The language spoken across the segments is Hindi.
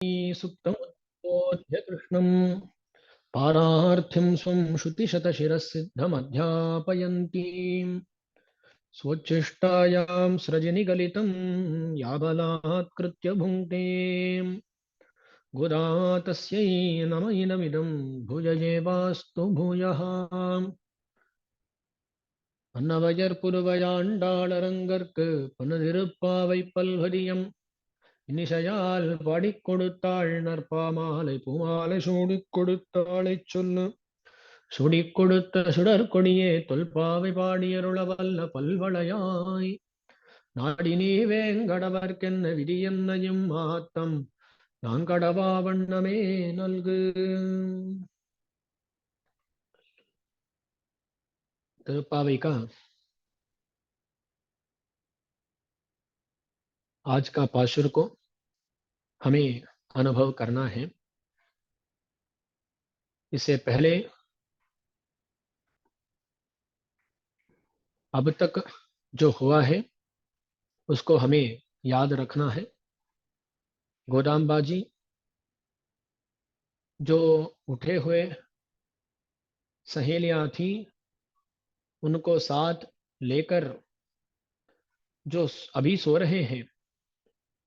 सुप्तमुद्बोध्य कृष्णम् पारार्थिं स्वं श्रुतिशतशिरःसिद्धमध्यापयन्तीम् स्वोच्छिष्टायां सृजनिगलितं या बलात्कृत्य भुङ्क्ते गुदा तस्यै नम इदमिदं भुजयेवास्तु भूयः அன்னவயற்புதுவையாண்டாளரங்கற்கு பன்னதிருப்பாவை பல்வதியம் இனிசையால் பாடிக் கொடுத்தாள் நற்பாமாலை பூமாலை சூடிக் கொடுத்தாளைச் சொல்லு சுடிக் கொடுத்த சுடற்கொடியே தொல்பாவை பாடியருளவல்ல பல்வளையாய் நாடினே வேங்கடவர்க்கென்ன விதியென்னையும் மாத்தம் நான் கடவா வண்ணமே நல்கு திருப்பாவை का आज का पाशुर को हमें अनुभव करना है। इससे पहले अब तक जो हुआ है उसको हमें याद रखना है। गोदाम्बा जी जो उठे हुए सहेलियां थी उनको साथ लेकर जो अभी सो रहे हैं,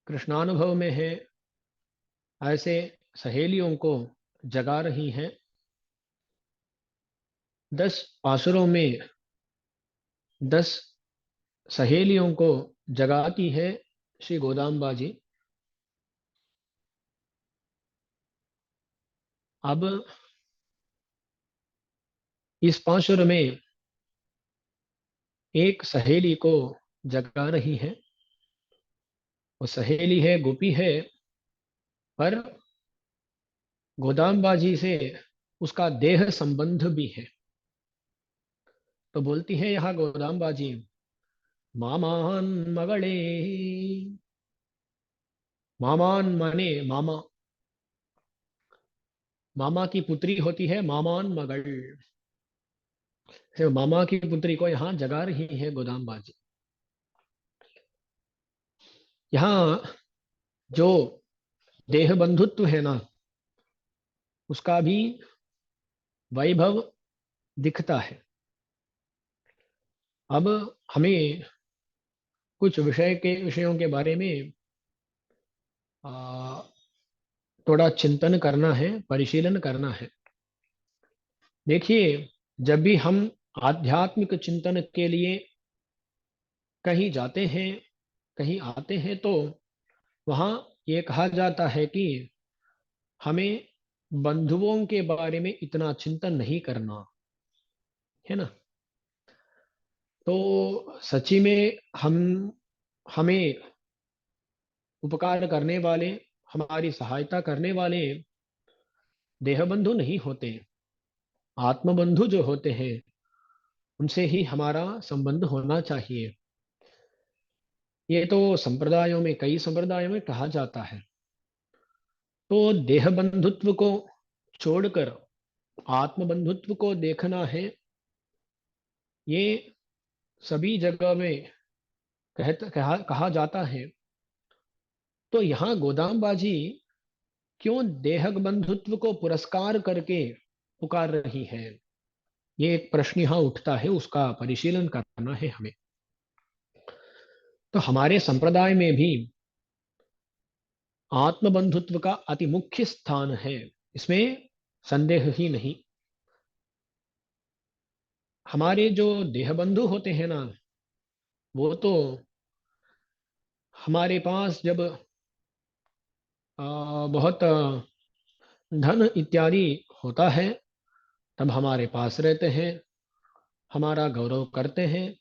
कृष्णानुभव में है, ऐसे सहेलियों को जगा रही हैं। 10 पासुरों में 10 सहेलियों को जगाती है श्री गोदाम्बा जी। अब इस पासुर में एक सहेली को जगा रही है। वो सहेली है, गोपी है, पर गोदाम्बा जी से उसका देह संबंध भी है। तो बोलती है यहाँ गोदाम्बा जी, मामान मगड़े। मामान माने मामा, मामा की पुत्री होती है मामान मगड़। तो मामा की पुत्री को यहाँ जगा रही है गोदाम्बा जी। यहाँ जो देह बंधुत्व है ना, उसका भी वैभव दिखता है। अब हमें कुछ विषयों के बारे में आ, थोड़ा चिंतन करना है, परिशीलन करना है। देखिए, जब भी हम आध्यात्मिक चिंतन के लिए कहीं जाते हैं, कहीं आते हैं, तो वहाँ ये कहा जाता है कि हमें बंधुओं के बारे में इतना चिंतन नहीं करना है ना। तो सच्ची में हमें उपकार करने वाले, हमारी सहायता करने वाले देह बंधु नहीं होते। आत्म बंधु जो होते हैं उनसे ही हमारा संबंध होना चाहिए। ये तो संप्रदायों में, कई संप्रदायों में कहा जाता है। तो देह बंधुत्व को छोड़कर आत्म बंधुत्व को देखना है। ये सभी जगह में कहा जाता है। तो यहाँ गोदामबाजी क्यों देह बंधुत्व को पुरस्कार करके पुकार रही है, ये एक प्रश्न यहाँ उठता है, उसका परिशीलन करना है हमें। तो हमारे संप्रदाय में भी आत्म बंधुत्व का अति मुख्य स्थान है, इसमें संदेह ही नहीं। हमारे जो देह बंधु होते हैं ना, वो तो हमारे पास जब बहुत धन इत्यादि होता है तब हमारे पास रहते हैं, हमारा गौरव करते हैं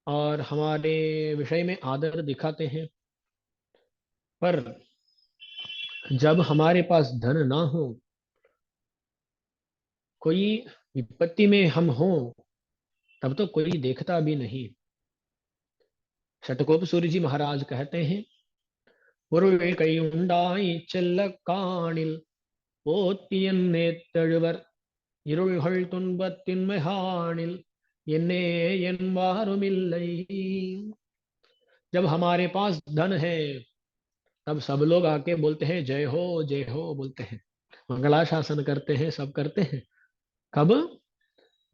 और हमारे विषय में आदर दिखाते हैं। पर जब हमारे पास धन ना हो, कोई विपत्ति में हम हो, तब तो कोई देखता भी नहीं। शतकोप सूर्य जी महाराज कहते हैं, பொருள் கையுண்டாய் செல்ல காணில் போத்தியன்னேத்தழுவர் இருள்கள் துன்பத்தின் மெகாணில் என்னே என்பாருमिல்லை। जब हमारे पास धन है, तब सब लोग आके बोलते हैं जय हो बोलते हैं, मंगलाशासन करते हैं, सब करते हैं। कब?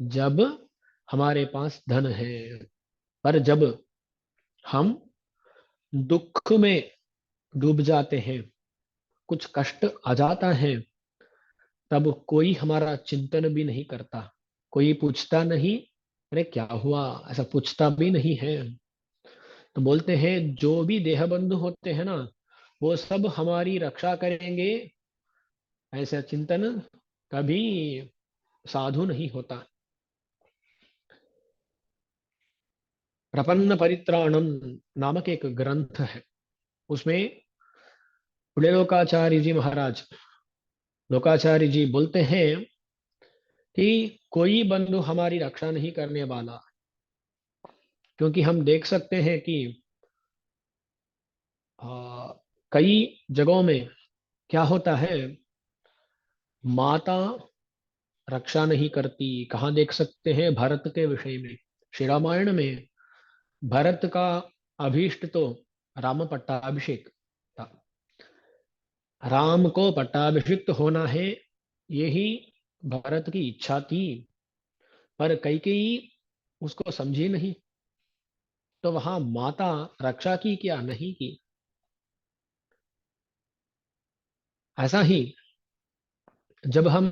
जब हमारे पास धन है। पर जब हम दुख में डूब जाते हैं, कुछ कष्ट आ जाता है, तब कोई हमारा चिंतन भी नहीं करता, कोई पूछता नहीं, अरे क्या हुआ, ऐसा पूछता भी नहीं है। तो बोलते हैं जो भी देह बंधु होते हैं ना, वो सब हमारी रक्षा करेंगे, ऐसा चिंतन कभी साधु नहीं होता। प्रपन्न परित्राणम नामक एक ग्रंथ है, उसमें बड़े लोकाचार्य जी महाराज, लोकाचार्य जी बोलते हैं कि कोई बंधु हमारी रक्षा नहीं करने वाला, क्योंकि हम देख सकते हैं कि आ, कई जगहों में क्या होता है, माता रक्षा नहीं करती। कहाँ देख सकते हैं? भरत के विषय में, श्री रामायण में भरत का अभीष्ट तो राम पट्टाभिषेक था। राम को पट्टाभिषिक्त होना है, यही भरत की इच्छा थी, पर कैकेयी उसको समझी नहीं। तो वहां माता रक्षा की क्या नहीं की। ऐसा ही जब हम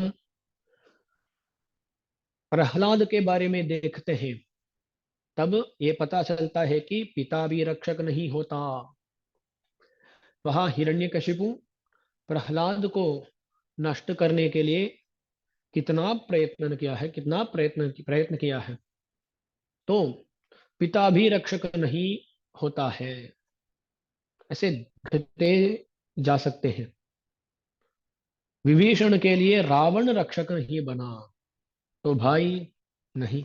प्रहलाद के बारे में देखते हैं, तब ये पता चलता है कि पिता भी रक्षक नहीं होता। वहां हिरण्यकशिपु प्रहलाद को नष्ट करने के लिए कितना प्रयत्न किया है, कितना प्रयत्न किया है, तो पिता भी रक्षक नहीं होता है। ऐसे घटते जा सकते हैं। विभीषण के लिए रावण रक्षक नहीं बना, तो भाई नहीं।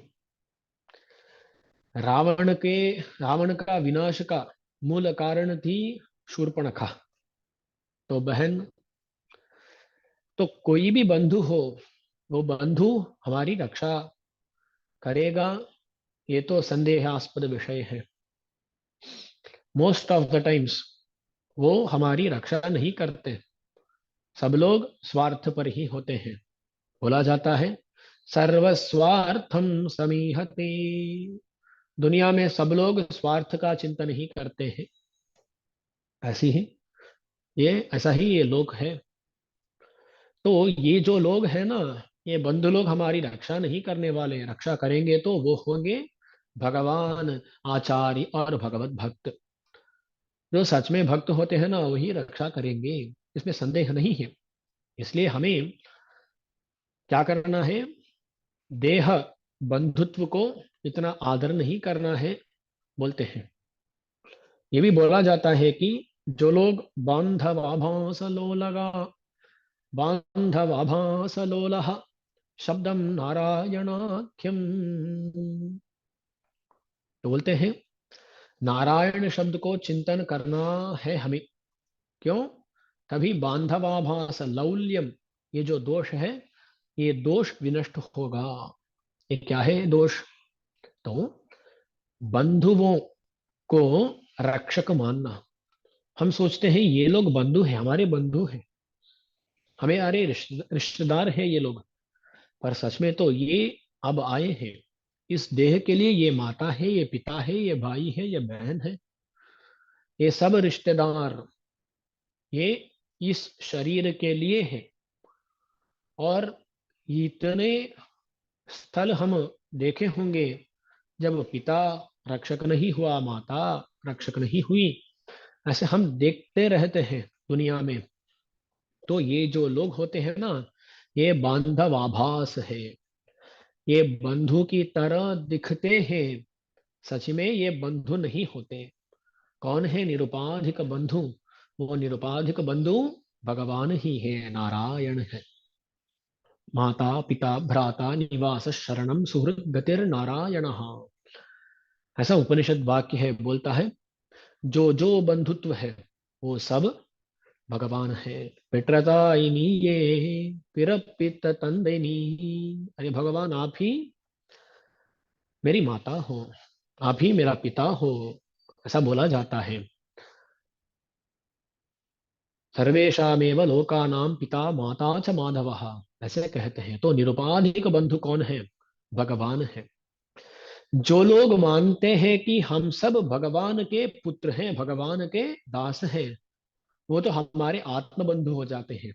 रावण के रावण का विनाश का मूल कारण थी शूर्पणखा। तो बहन, तो कोई भी बंधु हो, वो बंधु हमारी रक्षा करेगा, ये तो संदेहास्पद विषय है। मोस्ट ऑफ द टाइम्स वो हमारी रक्षा नहीं करते। सब लोग स्वार्थ पर ही होते हैं। बोला जाता है सर्वस्वार्थम समीहते। दुनिया में सब लोग स्वार्थ का चिंतन ही करते हैं। ऐसी ही ये ऐसा ही ये लोग है। तो ये जो लोग हैं ना, ये बंधु लोग हमारी रक्षा नहीं करने वाले। रक्षा करेंगे तो वो होंगे भगवान, आचार्य और भगवत भक्त। जो सच में भक्त होते हैं ना, वही रक्षा करेंगे, इसमें संदेह नहीं है। इसलिए हमें क्या करना है? देह बंधुत्व को इतना आदर नहीं करना है, बोलते हैं। ये भी बोला जाता है कि जो लोग बांधवाभास लोलगा, बांधवाभास लोलः शब्दम नारायणाख्यम, तो बोलते हैं नारायण शब्द को चिंतन करना है हमें। क्यों? तभी बांधवाभास लौल्यम, ये जो दोष है, ये दोष विनष्ट होगा। ये क्या है दोष? तो बंधुओं को रक्षक मानना। हम सोचते हैं ये लोग बंधु हैं, हमारे बंधु हैं, हमें अरे रिश्तेदार हैं ये लोग। पर सच में तो ये अब आए हैं इस देह के लिए। ये माता है, ये पिता है, ये भाई है, ये बहन है, ये सब रिश्तेदार, ये इस शरीर के लिए है। और इतने स्थल हम देखे होंगे जब पिता रक्षक नहीं हुआ, माता रक्षक नहीं हुई, ऐसे हम देखते रहते हैं दुनिया में। तो ये जो लोग होते हैं ना, ये बांधव आभास है, ये बंधु की तरह दिखते हैं, सच में ये बंधु नहीं होते। कौन है निरुपाधिक बंधु? वो निरुपाधिक बंधु भगवान ही है, नारायण है। माता पिता भ्राता निवास शरणम सुहृद गतिर नारायण। ऐसा उपनिषद वाक्य है, बोलता है जो जो बंधुत्व है वो सब भगवान है। पितरताइनी ये पिरपित तंदिनी, अरे भगवान आप ही मेरी माता हो, आप ही मेरा पिता हो, ऐसा बोला जाता है। सर्वेशामेव लोकानां पिता माता च माधवः, ऐसे कहते हैं। तो निरुपाधिक बंधु कौन है? भगवान है। जो लोग मानते हैं कि हम सब भगवान के पुत्र हैं, भगवान के दास हैं, वो तो हमारे आत्म बंधु हो जाते हैं।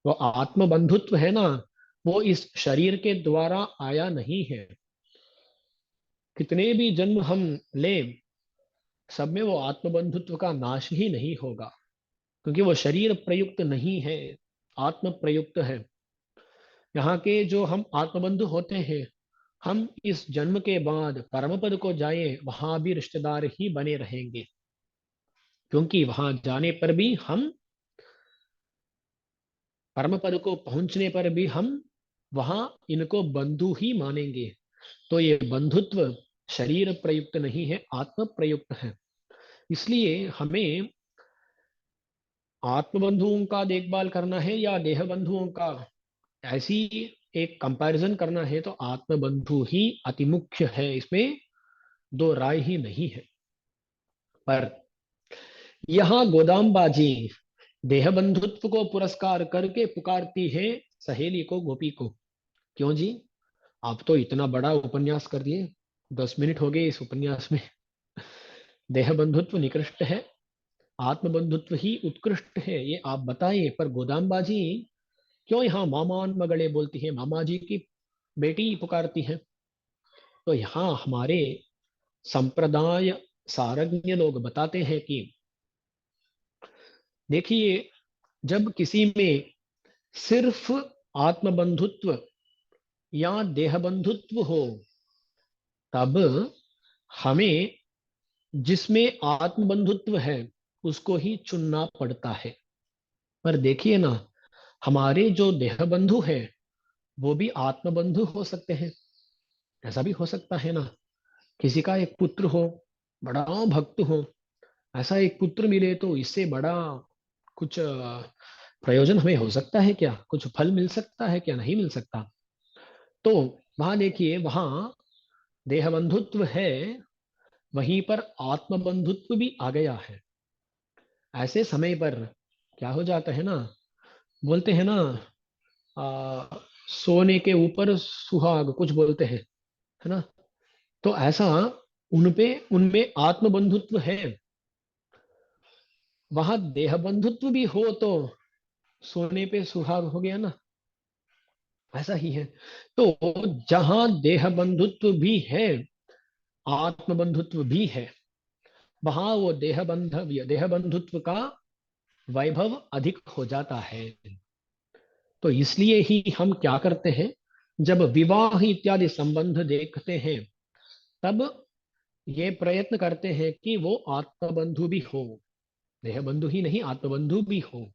वो आत्म बंधुत्व है ना, वो इस शरीर के द्वारा आया नहीं है। कितने भी जन्म हम लें, सब में वो आत्म बंधुत्व का नाश ही नहीं होगा, क्योंकि वो शरीर प्रयुक्त नहीं है, आत्म प्रयुक्त है। यहाँ के जो हम आत्मबंधु होते हैं, हम इस जन्म के बाद परम पद को जाए, वहां भी रिश्तेदार ही बने रहेंगे, क्योंकि वहां जाने पर भी हम, परम पद को पहुंचने पर भी हम वहां इनको बंधु ही मानेंगे। तो ये बंधुत्व शरीर प्रयुक्त नहीं है, आत्म प्रयुक्त है। इसलिए हमें आत्म बंधुओं का देखभाल करना है या देह बंधुओं का, ऐसी एक कंपैरिजन करना है तो आत्म बंधु ही अति मुख्य है, इसमें दो राय ही नहीं है। पर यहाँ गोदामबाजी देह बंधुत्व को पुरस्कार करके पुकारती है सहेली को, गोपी को। क्यों जी, आप तो इतना बड़ा उपन्यास कर दिए, 10 मिनट हो गए इस उपन्यास में। देह बंधुत्व निकृष्ट है, आत्म बंधुत्व ही उत्कृष्ट है, ये आप बताइए। पर गोदामबाजी क्यों यहाँ मामान मगड़े बोलती है, मामा जी की बेटी पुकारती है? तो यहाँ हमारे संप्रदाय सारज्ञ लोग बताते हैं कि देखिए, जब किसी में सिर्फ आत्मबंधुत्व या देह बंधुत्व हो, तब हमें जिसमें आत्मबंधुत्व है उसको ही चुनना पड़ता है। पर देखिए ना, हमारे जो देह बंधु है वो भी आत्मबंधु हो सकते हैं। ऐसा भी हो सकता है ना, किसी का एक पुत्र हो, बड़ा भक्त हो, ऐसा एक पुत्र मिले तो इससे बड़ा कुछ प्रयोजन हमें हो सकता है क्या? कुछ फल मिल सकता है क्या? नहीं मिल सकता। तो वहां देखिए, वहां देह बंधुत्व है, वहीं पर आत्म बंधुत्व भी आ गया है। ऐसे समय पर क्या हो जाता है ना, बोलते हैं ना, आ, सोने के ऊपर सुहाग कुछ बोलते हैं, है ना? तो ऐसा उनपे, उनमें आत्म बंधुत्व है, वहां देह बंधुत्व भी हो तो सोने पे सुहाग हो गया ना, ऐसा ही है। तो जहां देह बंधुत्व भी है, आत्म बंधुत्व भी है, वहां वो देह बंधुत्व का वैभव अधिक हो जाता है। तो इसलिए ही हम क्या करते हैं, जब विवाह इत्यादि संबंध देखते हैं, तब ये प्रयत्न करते हैं कि वो आत्मबंधु भी हो, देह बंधु ही नहीं, आत्मबंधु भी हो।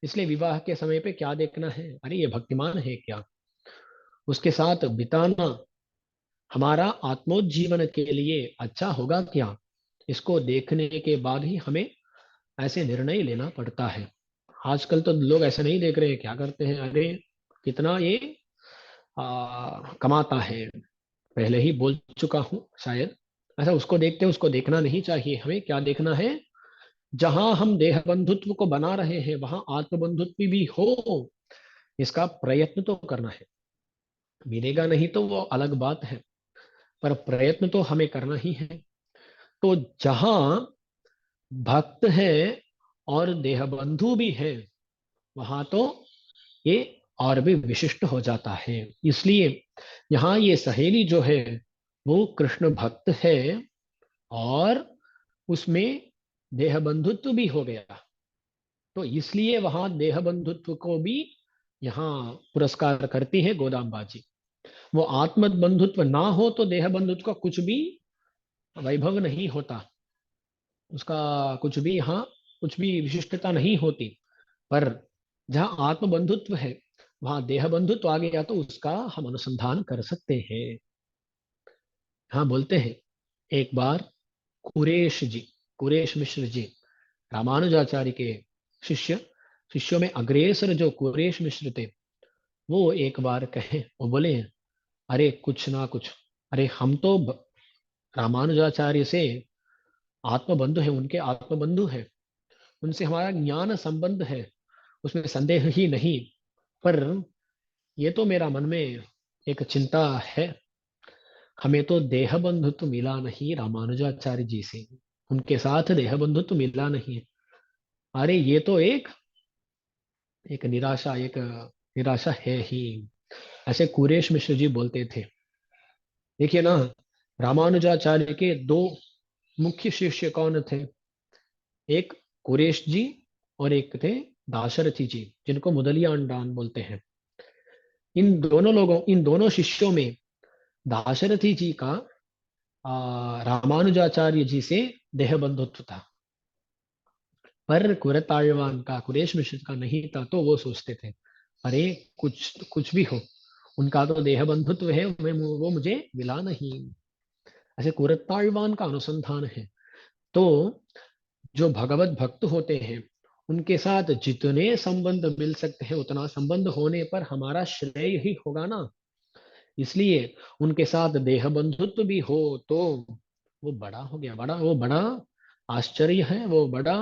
इसलिए विवाह के समय पे क्या देखना है, अरे ये भक्तिमान है क्या, उसके साथ बिताना हमारा आत्मोज्जीवन के लिए अच्छा होगा क्या, इसको देखने के बाद ही हमें ऐसे निर्णय लेना पड़ता है। आजकल तो लोग ऐसे नहीं देख रहे हैं, क्या करते हैं, अरे कितना ये कमाता है, पहले ही बोल चुका हूं शायद। ऐसा उसको देखते हैं, उसको देखना नहीं चाहिए। हमें क्या देखना है, जहां हम देह बंधुत्व को बना रहे हैं वहां आत्म बंधुत्व भी हो, इसका प्रयत्न तो करना है। मिलेगा नहीं तो वो अलग बात है, पर प्रयत्न तो हमें करना ही है। तो जहां भक्त है और देह बंधु भी है, वहां तो ये और भी विशिष्ट हो जाता है। इसलिए यहाँ ये सहेली जो है वो कृष्ण भक्त है, और उसमें देह बंधुत्व भी हो गया। तो इसलिए वहां देह बंधुत्व को भी यहाँ पुरस्कार करती है गोदामबाजी। वो आत्म बंधुत्व ना हो तो देह बंधुत्व का कुछ भी वैभव नहीं होता, उसका कुछ भी यहाँ, कुछ भी विशिष्टता नहीं होती। पर जहाँ आत्म बंधुत्व है, वहां देह बंधुत्व आ गया तो उसका हम अनुसंधान कर सकते हैं। हाँ, बोलते हैं एक बार कुरेश जी, कुरेश मिश्र जी, रामानुजाचार्य के शिष्य, शिष्यों में अग्रेसर जो कुरेश मिश्र थे, वो एक बार कहे, वो बोले, अरे कुछ ना कुछ, अरे हम तो रामानुजाचार्य से आत्मबंधु है, उनके आत्मबंधु है, उनसे हमारा ज्ञान संबंध है, उसमें संदेह ही नहीं। पर ये तो मेरा मन में एक चिंता है, हमें तो देह बंधुत्व मिला नहीं रामानुजाचार्य जी से, उनके साथ देह बंधुत्व मिला नहीं। अरे ये तो एक एक निराशा, एक निराशा है ही। ऐसे कुरेश मिश्र जी बोलते थे। देखिए ना, रामानुजाचार्य के दो मुख्य शिष्य कौन थे? एक कुरेश जी और एक थे दाशरथी जी, जिनको मुदलियान बोलते हैं। इन दोनों शिष्यों में दाशरथी जी का रामानुजाचार्य जी से देह बंधुत्व था, पर कुरताழ்वान का, कुरेश मिश्र का नहीं था। तो वो सोचते थे, अरे कुछ कुछ भी हो, उनका तो देह बंधुत्व है, वो मुझे मिला नहीं। ऐसे कुरताழ்वान का अनुसंधान है। तो जो भगवत भक्त होते हैं, उनके साथ जितने संबंध मिल सकते हैं उतना संबंध होने पर हमारा श्रेय ही होगा ना। इसलिए उनके साथ देह बंधुत्व भी हो तो वो बड़ा हो गया, बड़ा, वो बड़ा आश्चर्य है, वो बड़ा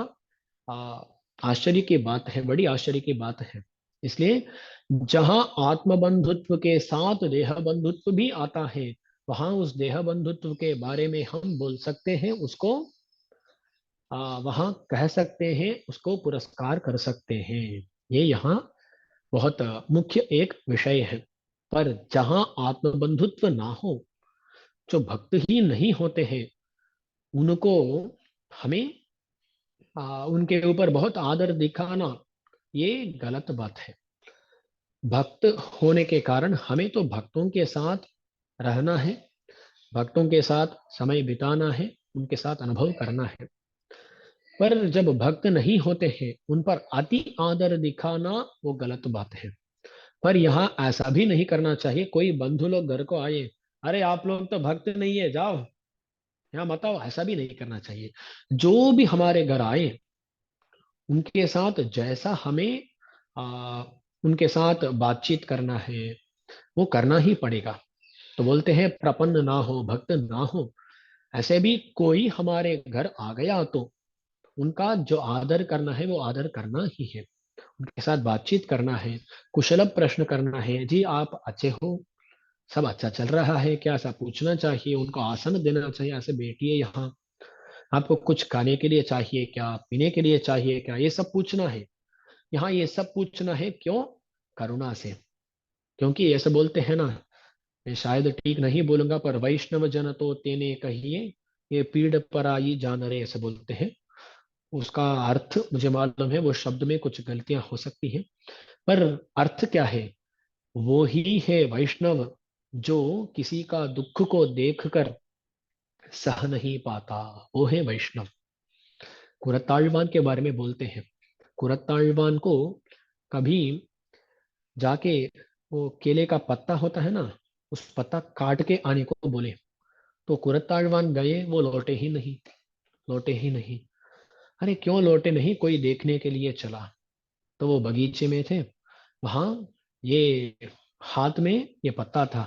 आ, आश्चर्य की बात है, बड़ी आश्चर्य की बात है। इसलिए जहां आत्म बंधुत्व के साथ देह बंधुत्व भी आता है, वहां उस देह बंधुत्व के बारे में हम बोल सकते हैं, उसको वहां कह सकते हैं, उसको पुरस्कार कर सकते हैं। ये यहाँ बहुत मुख्य एक विषय है। पर जहां आत्मबंधुत्व ना हो, जो भक्त ही नहीं होते हैं, उनको हमें उनके ऊपर बहुत आदर दिखाना, ये गलत बात है। भक्त होने के कारण हमें तो भक्तों के साथ रहना है, भक्तों के साथ समय बिताना है, उनके साथ अनुभव करना है। पर जब भक्त नहीं होते हैं, उन पर अति आदर दिखाना वो गलत बात है। पर यहाँ ऐसा भी नहीं करना चाहिए, कोई बंधु लोग घर को आए, अरे आप लोग तो भक्त नहीं है, जाओ यहाँ मत आओ, ऐसा भी नहीं करना चाहिए। जो भी हमारे घर आए, उनके साथ जैसा हमें आ, उनके साथ बातचीत करना है, वो करना ही पड़ेगा। तो बोलते हैं प्रपन्न ना हो, भक्त ना हो, ऐसे भी कोई हमारे घर आ गया तो उनका जो आदर करना है वो आदर करना ही है, उनके साथ बातचीत करना है, कुशल प्रश्न करना है, जी आप अच्छे हो, सब अच्छा चल रहा है क्या, ऐसा पूछना चाहिए, उनको आसन देना चाहिए, ऐसे बैठिए यहाँ, आपको कुछ खाने के लिए चाहिए क्या, पीने के लिए चाहिए क्या, ये सब पूछना है। यहाँ ये सब पूछना है, क्यों? करुणा से। क्योंकि ऐसे बोलते हैं ना, मैं शायद ठीक नहीं बोलूंगा, पर वैष्णव जन तो तेने कहिए, ये पीड़ पराई जान रे, ऐसे बोलते हैं। उसका अर्थ मुझे मालूम है, वो शब्द में कुछ गलतियां हो सकती हैं, पर अर्थ क्या है? वो ही है वैष्णव जो किसी का दुख को देखकर सह नहीं पाता, वो है वैष्णव। कुरताழ்वान के बारे में बोलते हैं, कुरताழ்वान को कभी जाके वो केले का पत्ता होता है ना, उस पत्ता काट के आने को बोले, तो कुरताழ்वान गए, वो लौटे ही नहीं, लौटे ही नहीं। अरे क्यों लौटे नहीं? कोई देखने के लिए चला, तो वो बगीचे में थे, वहां ये हाथ में ये पत्ता था,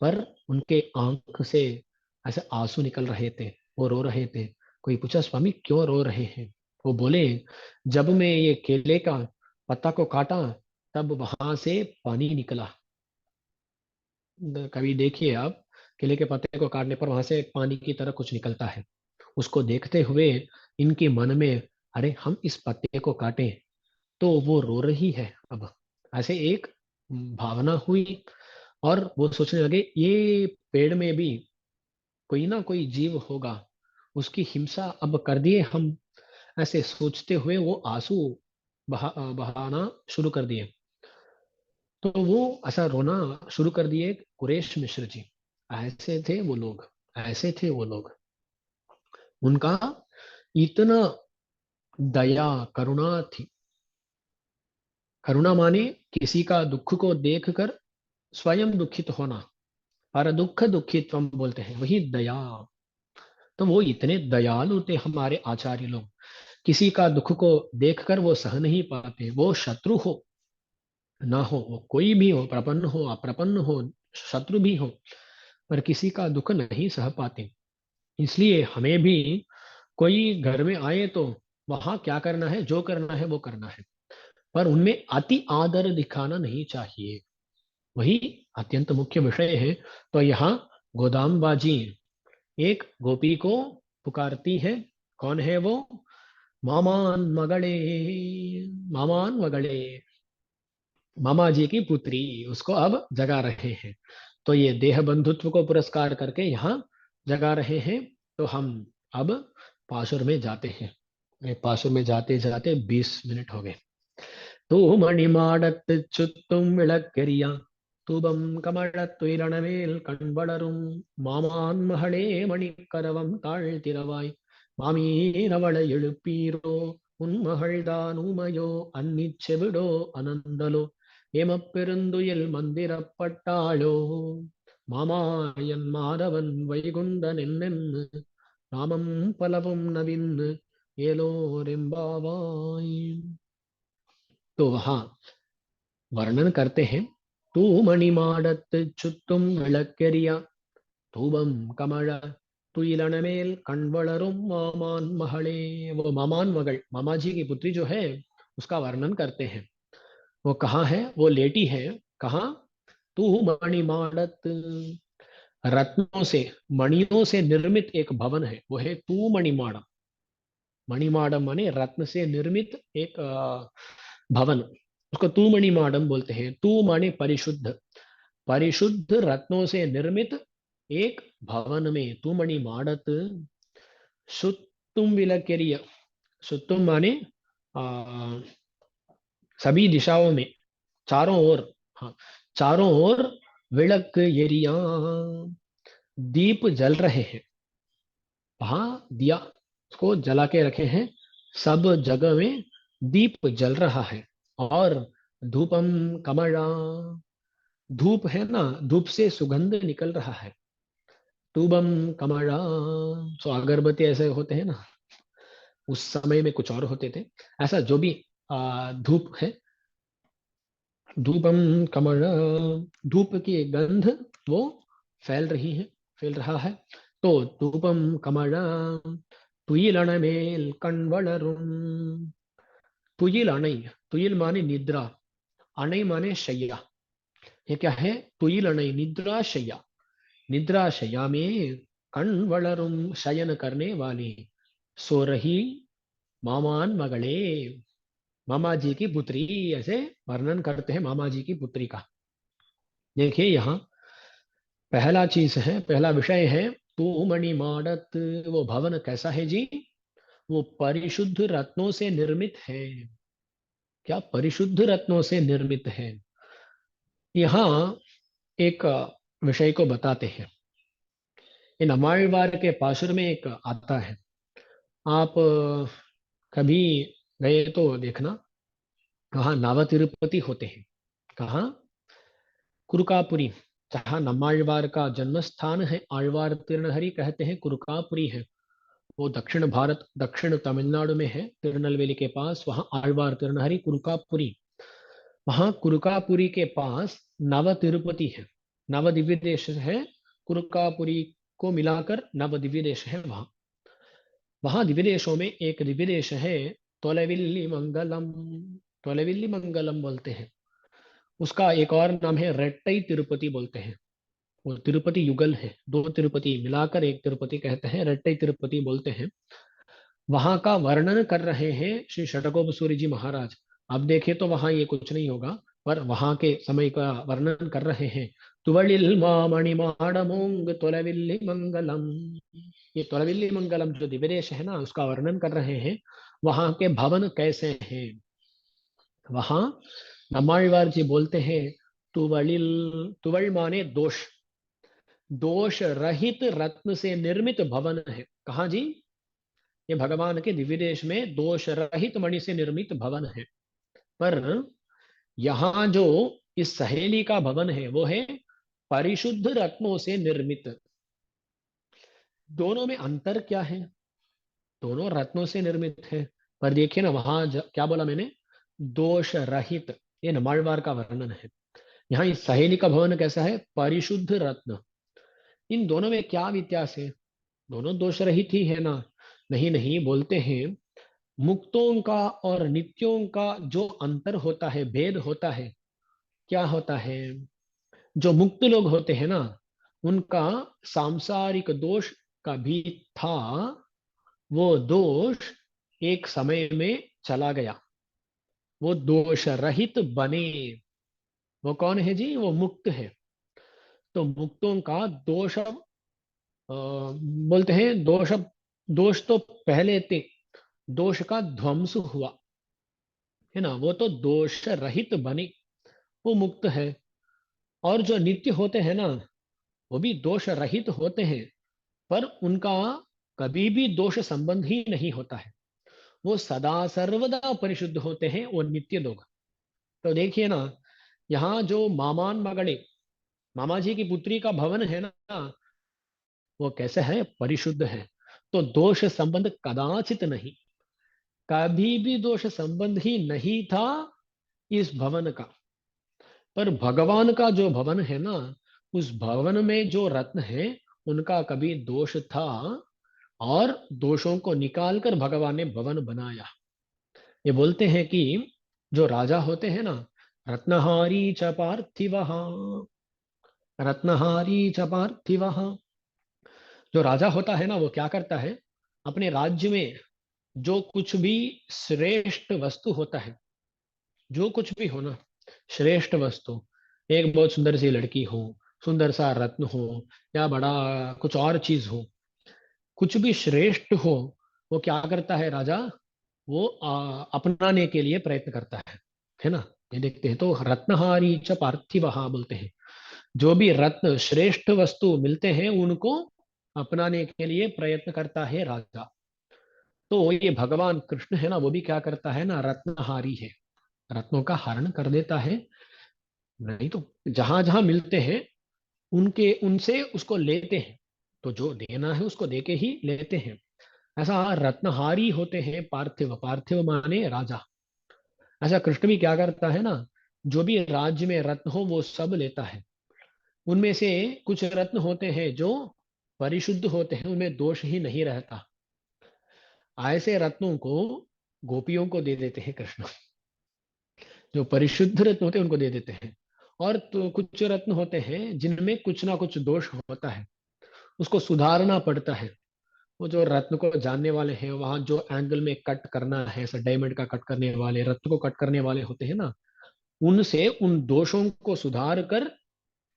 पर उनके आंख से ऐसे आंसू निकल रहे थे, वो रो रहे थे। कोई पूछा, स्वामी क्यों रो रहे हैं? वो बोले, जब मैं ये केले का पत्ता को काटा, तब वहां से पानी निकला। कभी देखिए आप, केले के पत्ते को काटने पर वहां से पानी की तरह कुछ निकलता है। उसको देखते हुए इनके मन में, अरे हम इस पत्ते को काटें, तो वो रो रही है अब, ऐसे एक भावना हुई। और वो सोचने लगे, ये पेड़ में भी कोई ना कोई जीव होगा, उसकी हिंसा अब कर दिए हम, ऐसे सोचते हुए वो आंसू बहाना शुरू कर दिए। तो वो ऐसा रोना शुरू कर दिए कुरेश मिश्र जी। ऐसे थे वो लोग, ऐसे थे वो लोग। उनका इतना दया, करुणा थी। करुणा माने किसी का दुख को देखकर स्वयं दुखित होना, पर दुख दुखित्वम बोलते हैं, वही दया। तो वो इतने दयालु थे हमारे आचार्य लोग, किसी का दुख को देखकर वो सह नहीं पाते, वो शत्रु हो ना हो, वो कोई भी हो, प्रपन्न हो अप्रपन्न हो, शत्रु भी हो, पर किसी का दुख नहीं सह पाते। इसलिए हमें भी कोई घर में आए तो वहां क्या करना है, जो करना है वो करना है, पर उनमें अति आदर दिखाना नहीं चाहिए। वही अत्यंत मुख्य विषय है। तो यहाँ गोदामबाजी एक गोपी को पुकारती है। कौन है वो? मामान मगड़े, मामान मगड़े, मामा जी की पुत्री, उसको अब जगा रहे हैं। तो ये देह बंधुत्व को पुरस्कार करके यहाँ जगा रहे हैं। तो हम अब पाशुर में जाते हैं। ये पाशुर में जाते जाते 20 मिनट हो गए। तू मणिमाடத்து சுத்தும் விளக்கெரியா தூபம் கமழத் துயிலனவேல் கண்வளரும் மாமான் மகளே மணிக்கரவம் தாழ்த்திரவாய் மாமீரவளை எழுப்பீரோ உன் மகள்தான் ஊமையோ அன்னிச் செவிடோ அனந்தலோ ஏமப்பெருந்துயில் மந்திரப்பட்டாளோ மாமாயன் மாதவன் வைகுந்தன் என்னென்னு நாமம் பலவும் நவின்னு ஏலோரெம்பாவாய்। तो वहां वर्णन करते हैं। तू मणिमाडत चुत्तुम विளக்கெரிய தூபம் கமழ துயிலனமேல் कणवளரும் मामान महले। वो मामान मगल, मामा जी की पुत्री जो है, उसका वर्णन करते हैं। वो कहाँ है? वो लेटी है। कहाँ? तू मणिमाडत, रत्नों से, मणियों से निर्मित एक भवन है, वो है तू मणिमाड़। मणिमाडम माने रत्न से निर्मित एक भवन, उसको तू मणिमाडम बोलते हैं। तू माने परिशुद्ध, परिशुद्ध रत्नों से निर्मित एक भवन में तू मणिमाडत सुत्तुम विलक्केरिय। सुत्तुम माने आ, सभी दिशाओं में, चारों ओर, हाँ, चारों ओर विளக்கு एरिया, दीप जल रहे हैं। वहां दिया को जला के रखे हैं, सब जगह में दीप जल रहा है। और धूपम कमला, धूप है ना, धूप से सुगंध निकल रहा है। तूबम कमला, सो अगरबत्ती ऐसे होते हैं ना, उस समय में कुछ और होते थे। ऐसा जो भी धूप है, धूपम कमला, धूप की गंध वो फैल रही है, फैल रहा है। तो धूपम कमला तुयिल मेल कण्वलरुम। तुयिल अणै, तुयिल माने निद्रा, अणै माने शैया। ये क्या है? तुयिल अणै, निद्रा शैया, निद्रा शैया में कण्वलरुम, शयन करने वाली, सो रही मामान मगले, मामा जी की पुत्री। ऐसे वर्णन करते हैं मामा जी की पुत्री का। देखिए यहाँ पहला चीज है, पहला विषय है तू मणि माड़त। वो भवन कैसा है जी? वो परिशुद्ध रत्नों से निर्मित है। क्या परिशुद्ध रत्नों से निर्मित है? यहाँ एक विषय को बताते हैं। इन अमाड़वार के पाशुर में एक आता है, आप कभी गए तो देखना। वहाँ नाव तिरुपति होते हैं। कहाँ? कुरुकापुरी, जहाँ नम्माழ்वार का जन्म स्थान है। आழ்वार तिरुनहरी कहते हैं, कुरुकापुरी है। वो दक्षिण भारत, दक्षिण तमिलनाडु में है, तिरुनेलवेली के पास। वहाँ आழ்वार तिरुनहरी कुरुकापुरी। वहाँ कुरुकापुरी के पास नव तिरुपति है, नव दिव्य देश है। कुरुकापुरी को मिलाकर नव दिव्य देश है वहाँ। वहाँ दिव्य देशों में एक दिव्य देश है तोलविल्ली मंगलम, तोलविल्ली मंगलम बोलते हैं। उसका एक और नाम है रेट्टई तिरुपति बोलते हैं। वो तिरुपति युगल है, दो तिरुपति मिलाकर एक तिरुपति कहते हैं, रेट्टई तिरुपति बोलते हैं। वहां का वर्णन कर रहे हैं श्री षटकोप सूर्य जी महाराज। अब देखे तो वहां ये कुछ नहीं होगा, पर वहां के समय का वर्णन कर रहे हैं। तुवलिल मामणि माडमोंग तोलविल्ली मंगलम। ये तोलविल्ली मंगलम जो दिव्यदेश है ना, उसका वर्णन कर रहे हैं। वहां के भवन कैसे हैं? वहां नम्माழ்वार जी बोलते हैं, तुवलिल, तुवल माने दोष, दोष रहित रत्न से निर्मित भवन है। कहाँ जी? ये भगवान के दिव्य देश में दोष रहित मणि से निर्मित भवन है। पर यहाँ जो इस सहेली का भवन है, वो है परिशुद्ध रत्नों से निर्मित। दोनों में अंतर क्या है? दोनों रत्नों से निर्मित है, पर देखिए ना वहां क्या बोला मैंने? दोष रहित। ये नमालवार का वर्णन है। यहाँ इस सहेली का भवन कैसा है? परिशुद्ध रत्न। इन दोनों में क्या व्यत्यास है? दोनों दोष रहित ही है ना? नहीं नहीं, बोलते हैं मुक्तों का और नित्यों का जो अंतर होता है, भेद होता है, क्या होता है? जो मुक्त लोग होते हैं ना, उनका सांसारिक दोष का भी था, वो दोष एक समय में चला गया, वो दोष रहित बने। वो कौन है जी? वो मुक्त है। तो मुक्तों का दोष बोलते हैं, दोष तो पहले थे, दोष का ध्वंस हुआ, है ना, वो तो दोष रहित बने, वो मुक्त है। और जो नित्य होते हैं ना, वो भी दोष रहित होते हैं, पर उनका कभी भी दोष संबंध ही नहीं होता है, वो सदा सर्वदा परिशुद्ध होते हैं, वो नित्य लोग। तो देखिए ना, यहाँ जो मामान मगड़े, मामा जी की पुत्री का भवन है ना, वो कैसे है? परिशुद्ध है। तो दोष संबंध कदाचित नहीं, कभी भी दोष संबंध ही नहीं था इस भवन का। पर भगवान का जो भवन है ना, उस भवन में जो रत्न है, उनका कभी दोष था, और दोषों को निकालकर भगवान ने भवन बनाया। ये बोलते हैं कि जो राजा होते हैं ना, रत्नहारी च पार्थिवः, रत्नहारी च पार्थिवः, जो राजा होता है ना, वो क्या करता है? अपने राज्य में जो कुछ भी श्रेष्ठ वस्तु होता है, जो कुछ भी हो ना, श्रेष्ठ वस्तु, एक बहुत सुंदर सी लड़की हो, सुंदर सा रत्न हो, या बड़ा कुछ और चीज हो, कुछ भी श्रेष्ठ हो, वो क्या करता है राजा? वो अपनाने के लिए प्रयत्न करता है ना। ये देखते हैं, तो रत्नहारी च पार्थिवः बोलते हैं, जो भी रत्न श्रेष्ठ वस्तु मिलते हैं, उनको अपनाने के लिए प्रयत्न करता है राजा। तो ये भगवान कृष्ण है ना, वो भी क्या करता है ना, रत्नहारी है, रत्नों का हरण कर देता है। नहीं तो जहां जहां मिलते हैं, उनके उनसे उसको लेते हैं, तो जो देना है उसको देके ही लेते हैं। ऐसा रत्नहारी होते हैं पार्थिव, पार्थिव माने राजा। ऐसा कृष्ण भी क्या करता है ना, जो भी राज्य में रत्न हो वो सब लेता है। उनमें से कुछ रत्न होते हैं जो परिशुद्ध होते हैं, उनमें दोष ही नहीं रहता। ऐसे रत्नों को गोपियों को दे देते हैं कृष्ण, जो परिशुद्ध रत्न होते हैं उनको दे देते हैं। और तो कुछ रत्न होते हैं जिनमें कुछ ना कुछ दोष होता है, उसको सुधारना पड़ता है। वो जो रत्न को जानने वाले हैं, वहां जो एंगल में कट करना है, ऐसा डायमंड का कट करने वाले, रत्न को कट करने वाले होते हैं ना, उनसे उन दोषों को सुधार कर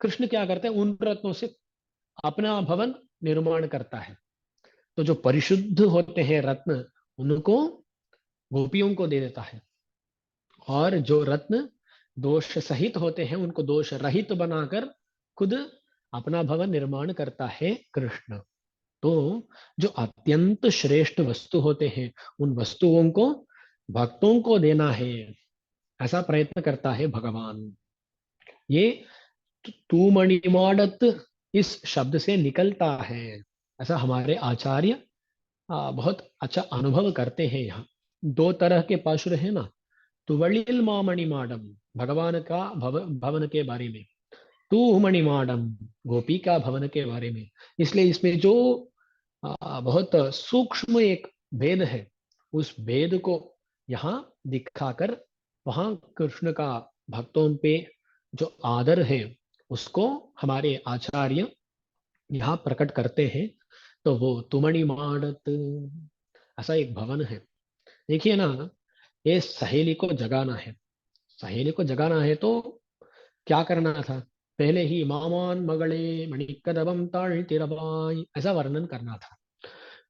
कृष्ण क्या करते हैं, उन रत्नों से अपना भवन निर्माण करता है। तो जो परिशुद्ध होते हैं रत्न, उनको गोपियों को दे देता है, और जो रत्न दोष सहित होते हैं, उनको दोष रहित बनाकर खुद अपना भवन निर्माण करता है कृष्ण। तो जो अत्यंत श्रेष्ठ वस्तु होते हैं, उन वस्तुओं को भक्तों को देना है, ऐसा प्रयत्न करता है भगवान। ये तू मणिमाडत इस शब्द से निकलता है, ऐसा हमारे आचार्य बहुत अच्छा अनुभव करते हैं। यहाँ दो तरह के पाशुर है ना, तुवलिल मामणिमाडम, भगवान का भवन के बारे में, तू मणिमाडम, गोपी का भवन के बारे में। इसलिए इसमें जो बहुत सूक्ष्म एक भेद है, उस भेद को यहाँ दिखाकर, वहां कृष्ण का भक्तों पे जो आदर है, उसको हमारे आचार्य यहाँ प्रकट करते हैं। तो वो तुमणि माड़त, ऐसा एक भवन है। देखिए ना, ये सहेली को जगाना है, सहेली को जगाना है तो क्या करना था? पहले ही मामान मगले मणिकदबम ताழ்த்திரவாய், ऐसा वर्णन करना था।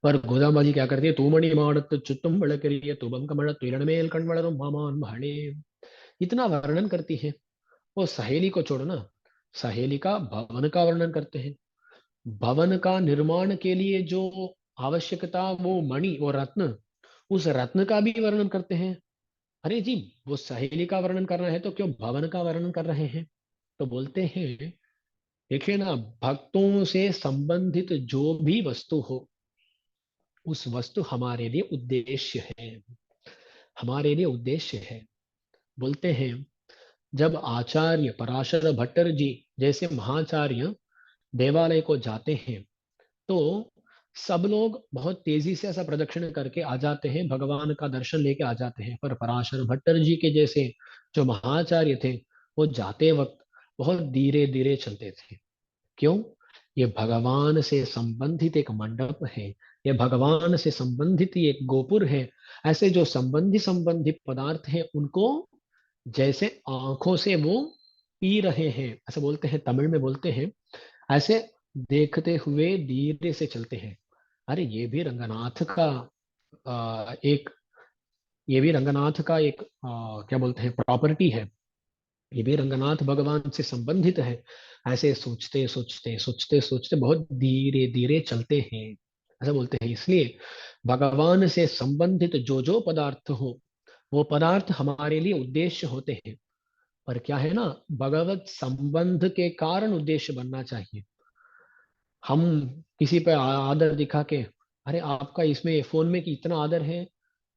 पर गोदामा जी क्या करती है, तूमणि माड़त चुत्तुम बड़करिय तुबम कमल तुइरणमेल कणवளரும் मामान महले, इतना वर्णन करती है। वो सहेली को छोड़ो ना, सहेली का भवन का वर्णन करते हैं। भवन का निर्माण के लिए जो आवश्यकता, वो मणि, वो रत्न, उस रत्न का भी वर्णन करते हैं। अरे जी, वो सहेली का वर्णन करना है तो क्यों भवन का वर्णन कर रहे हैं? तो बोलते हैं, देखिए ना, भक्तों से संबंधित जो भी वस्तु हो, उस वस्तु हमारे लिए उद्देश्य है, हमारे लिए उद्देश्य है। बोलते हैं, जब आचार्य पराशर भट्टर जी जैसे महाचार्य देवालय को जाते हैं, तो सब लोग बहुत तेजी से ऐसा प्रदक्षिण करके आ जाते हैं, भगवान का दर्शन लेके आ जाते हैं, पर पराशर भट्टर जी के जैसे जो महाचार्य थे, वो जाते वक्त बहुत धीरे धीरे चलते थे। क्यों? ये भगवान से संबंधित एक मंडप है, ये भगवान से संबंधित ही एक गोपुर है। ऐसे जो संबंधित पदार्थ हैं उनको जैसे आंखों से वो पी रहे हैं, ऐसे बोलते हैं, तमिल में बोलते हैं, ऐसे देखते हुए धीरे से चलते हैं। अरे ये भी रंगनाथ का एक, ये भी रंगनाथ का एक क्या बोलते हैं, प्रॉपर्टी है। ये भी रंगनाथ भगवान से संबंधित है। ऐसे सोचते सोचते सोचते सोचते बहुत धीरे धीरे चलते हैं, ऐसा बोलते हैं। इसलिए भगवान से संबंधित जो जो पदार्थ हो, वो पदार्थ हमारे लिए उद्देश्य होते हैं। पर क्या है ना, भगवत संबंध के कारण उद्देश्य बनना चाहिए। हम किसी पे आदर दिखा के, अरे आपका इसमें फोन में कि इतना आदर है,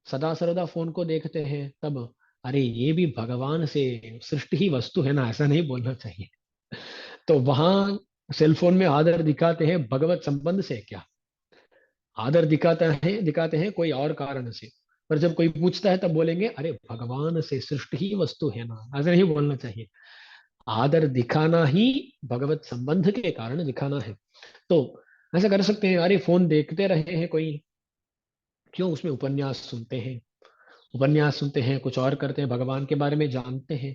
सदा सर्वदा फोन को देखते हैं, तब अरे ये भी भगवान से सृष्टि ही वस्तु है ना, ऐसा नहीं बोलना चाहिए। तो वहां सेलफोन में आदर दिखाते हैं, भगवत संबंध से क्या आदर दिखाते हैं कोई और कारण से। पर जब कोई पूछता है तब बोलेंगे अरे भगवान से सृष्टि ही वस्तु है ना, ऐसा नहीं बोलना चाहिए। आदर दिखाना ही भगवत संबंध के कारण दिखाना है। तो ऐसा कर सकते हैं, अरे फोन देखते रहे हैं कोई, क्यों उसमें उपन्यास सुनते हैं, उपन्यास सुनते हैं, कुछ और करते हैं, भगवान के बारे में जानते हैं।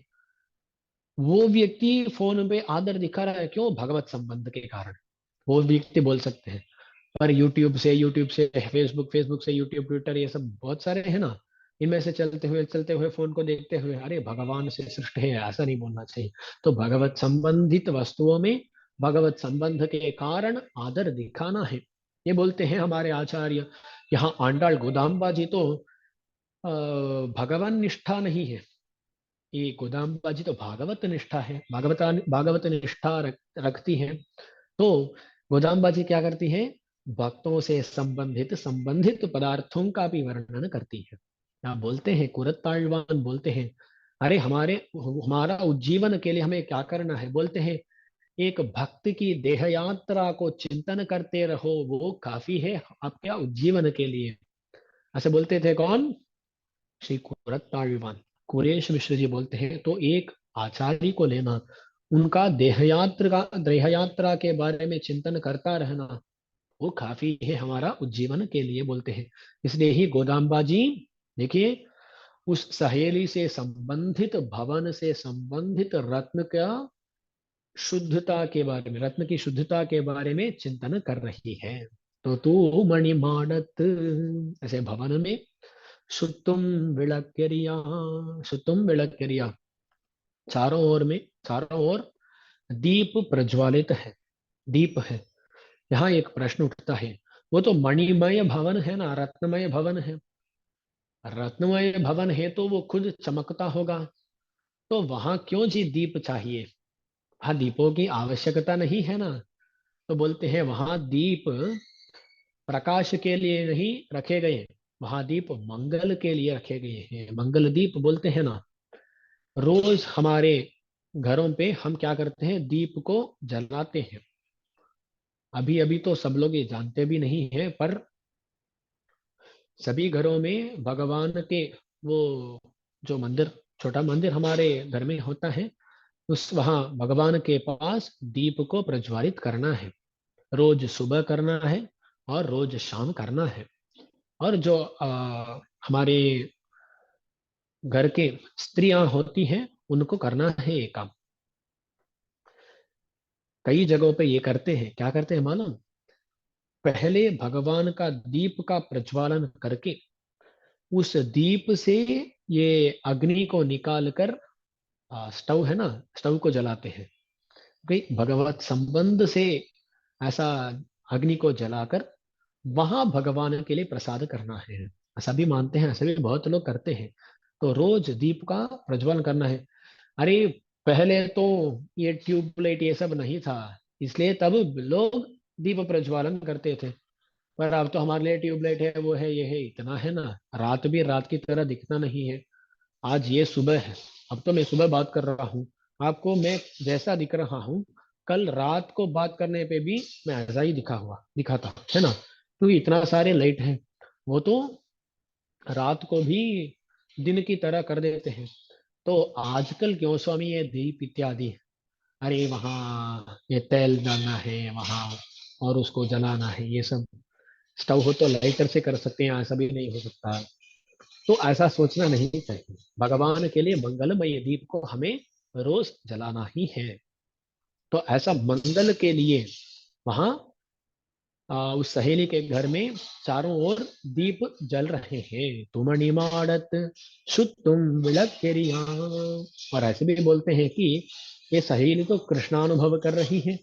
वो व्यक्ति फोन पे आदर दिखा रहा है, क्यों? भगवत संबंध के कारण। वो व्यक्ति बोल सकते हैं। पर यूट्यूब से फेसबुक, फेसबुक से यूट्यूब, ट्विटर, ये सब बहुत सारे हैं ना, इनमें से चलते हुए फोन को देखते हुए अरे भगवान से सृष्टि है, ऐसा नहीं बोलना चाहिए। तो भगवत संबंधित वस्तुओं में भगवत संबंध के कारण आदर दिखाना है, ये बोलते हैं हमारे आचार्य। यहाँ आंडाल गोदाम्बा जी तो भगवान निष्ठा नहीं है, ये गोदाम्बा जी तो भागवत निष्ठा है, भागवत निष्ठा रखती है। तो गोदाम्बा जी क्या करती है, भक्तों से संबंधित पदार्थों का भी वर्णन करती है। आप बोलते हैं, कुरत्ताழ்वान बोलते हैं, अरे हमारा उज्जीवन के लिए हमें क्या करना है, बोलते हैं एक भक्त की देह यात्रा को चिंतन करते रहो, वो काफी है आपके उज्जीवन के लिए। ऐसे बोलते थे कौन? श्री कुरत्ताழ்वान, कुरेश मिश्र जी बोलते हैं। तो एक आचार्य को लेना, उनका देह यात्रा के बारे में चिंतन करता रहना, वो काफी है हमारा उज्जीवन के लिए, बोलते हैं। इसलिए ही गोदाम्बा जी, देखिए, उस सहेली से संबंधित, भवन से संबंधित रत्न का शुद्धता के बारे में, रत्न की शुद्धता के बारे में चिंतन कर रही है। तो तू मणिमाणत, ऐसे भवन में सुतुम विளக்கெரியா, सुतुम विளக்கெரிया, चारों ओर में, चारों ओर दीप प्रज्वलित है, दीप है। यहाँ एक प्रश्न उठता है, वो तो मणिमय भवन है ना, रत्नमय भवन है, रत्नमय भवन है तो वो खुद चमकता होगा, तो वहां क्यों जी दीप चाहिए? हाँ, दीपों की आवश्यकता नहीं है ना। तो बोलते हैं वहां दीप प्रकाश के लिए नहीं रखे गए, वहां दीप मंगल के लिए रखे गए हैं, मंगल दीप बोलते हैं ना। रोज हमारे घरों पे हम क्या करते हैं, दीप को जलाते हैं। अभी अभी तो सब लोग ये जानते भी नहीं है, पर सभी घरों में भगवान के वो जो मंदिर, छोटा मंदिर हमारे घर में होता है, उस वहां भगवान के पास दीप को प्रज्वलित करना है। रोज सुबह करना है और रोज शाम करना है। और जो हमारे घर के स्त्रियां होती हैं, उनको करना है ये काम। कई जगहों पे ये करते हैं, क्या करते हैं मालूम? पहले भगवान का दीप का प्रज्वलन करके उस दीप से ये अग्नि को निकाल कर, स्टव है ना, स्टव को जलाते हैं। भाई भगवत संबंध से ऐसा अग्नि को जलाकर वहां भगवान के लिए प्रसाद करना है, ऐसा भी मानते हैं, ऐसा भी बहुत लोग करते हैं। तो रोज दीप का प्रज्वलन करना है। अरे पहले तो ये ट्यूबलाइट ये सब नहीं था, इसलिए तब लोग दीप प्रज्वलन करते थे। पर अब तो हमारे लिए ट्यूबलाइट है, वो है, ये है, इतना है ना, रात भी रात की तरह दिखना नहीं है। आज ये सुबह है, अब तो मैं सुबह बात कर रहा हूँ, आपको मैं जैसा दिख रहा हूँ, कल रात को बात करने पे भी मैं ऐसा ही दिखा था, है ना। क्योंकि इतना सारे लाइट है, वो तो रात को भी दिन की तरह कर देते हैं। तो आजकल क्यों स्वामी ये दीप इत्यादि, अरे वहाँ ये तेल डालना है वहाँ और उसको जलाना है, ये सब स्टव हो तो लाइटर से कर सकते हैं, ऐसा भी नहीं हो सकता। तो ऐसा सोचना नहीं चाहिए। भगवान के लिए मंगलमय दीप को हमें रोज जलाना ही है। तो ऐसा मंगल के लिए वहां उस सहेली के घर में चारों ओर दीप जल रहे हैं। तुमणि माड़त शुतुम विளக் எரியா। और ऐसे भी बोलते हैं कि ये सहेली तो कृष्णानुभव कर रही है।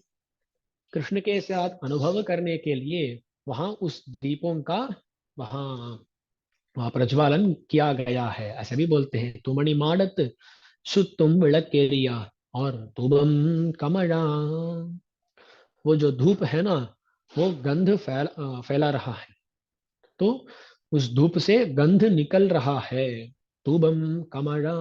कृष्ण के साथ अनुभव करने के लिए वहां उस दीपों का वहां वहां प्रज्वालन किया गया है, ऐसे भी बोलते हैं। तुमणि माड़त शुतुम विளක් எரியா और तुबम कमला। वो जो धूप है ना, वो गंध फैला रहा है। तो उस धूप से गंध निकल रहा है। तुबम कमला।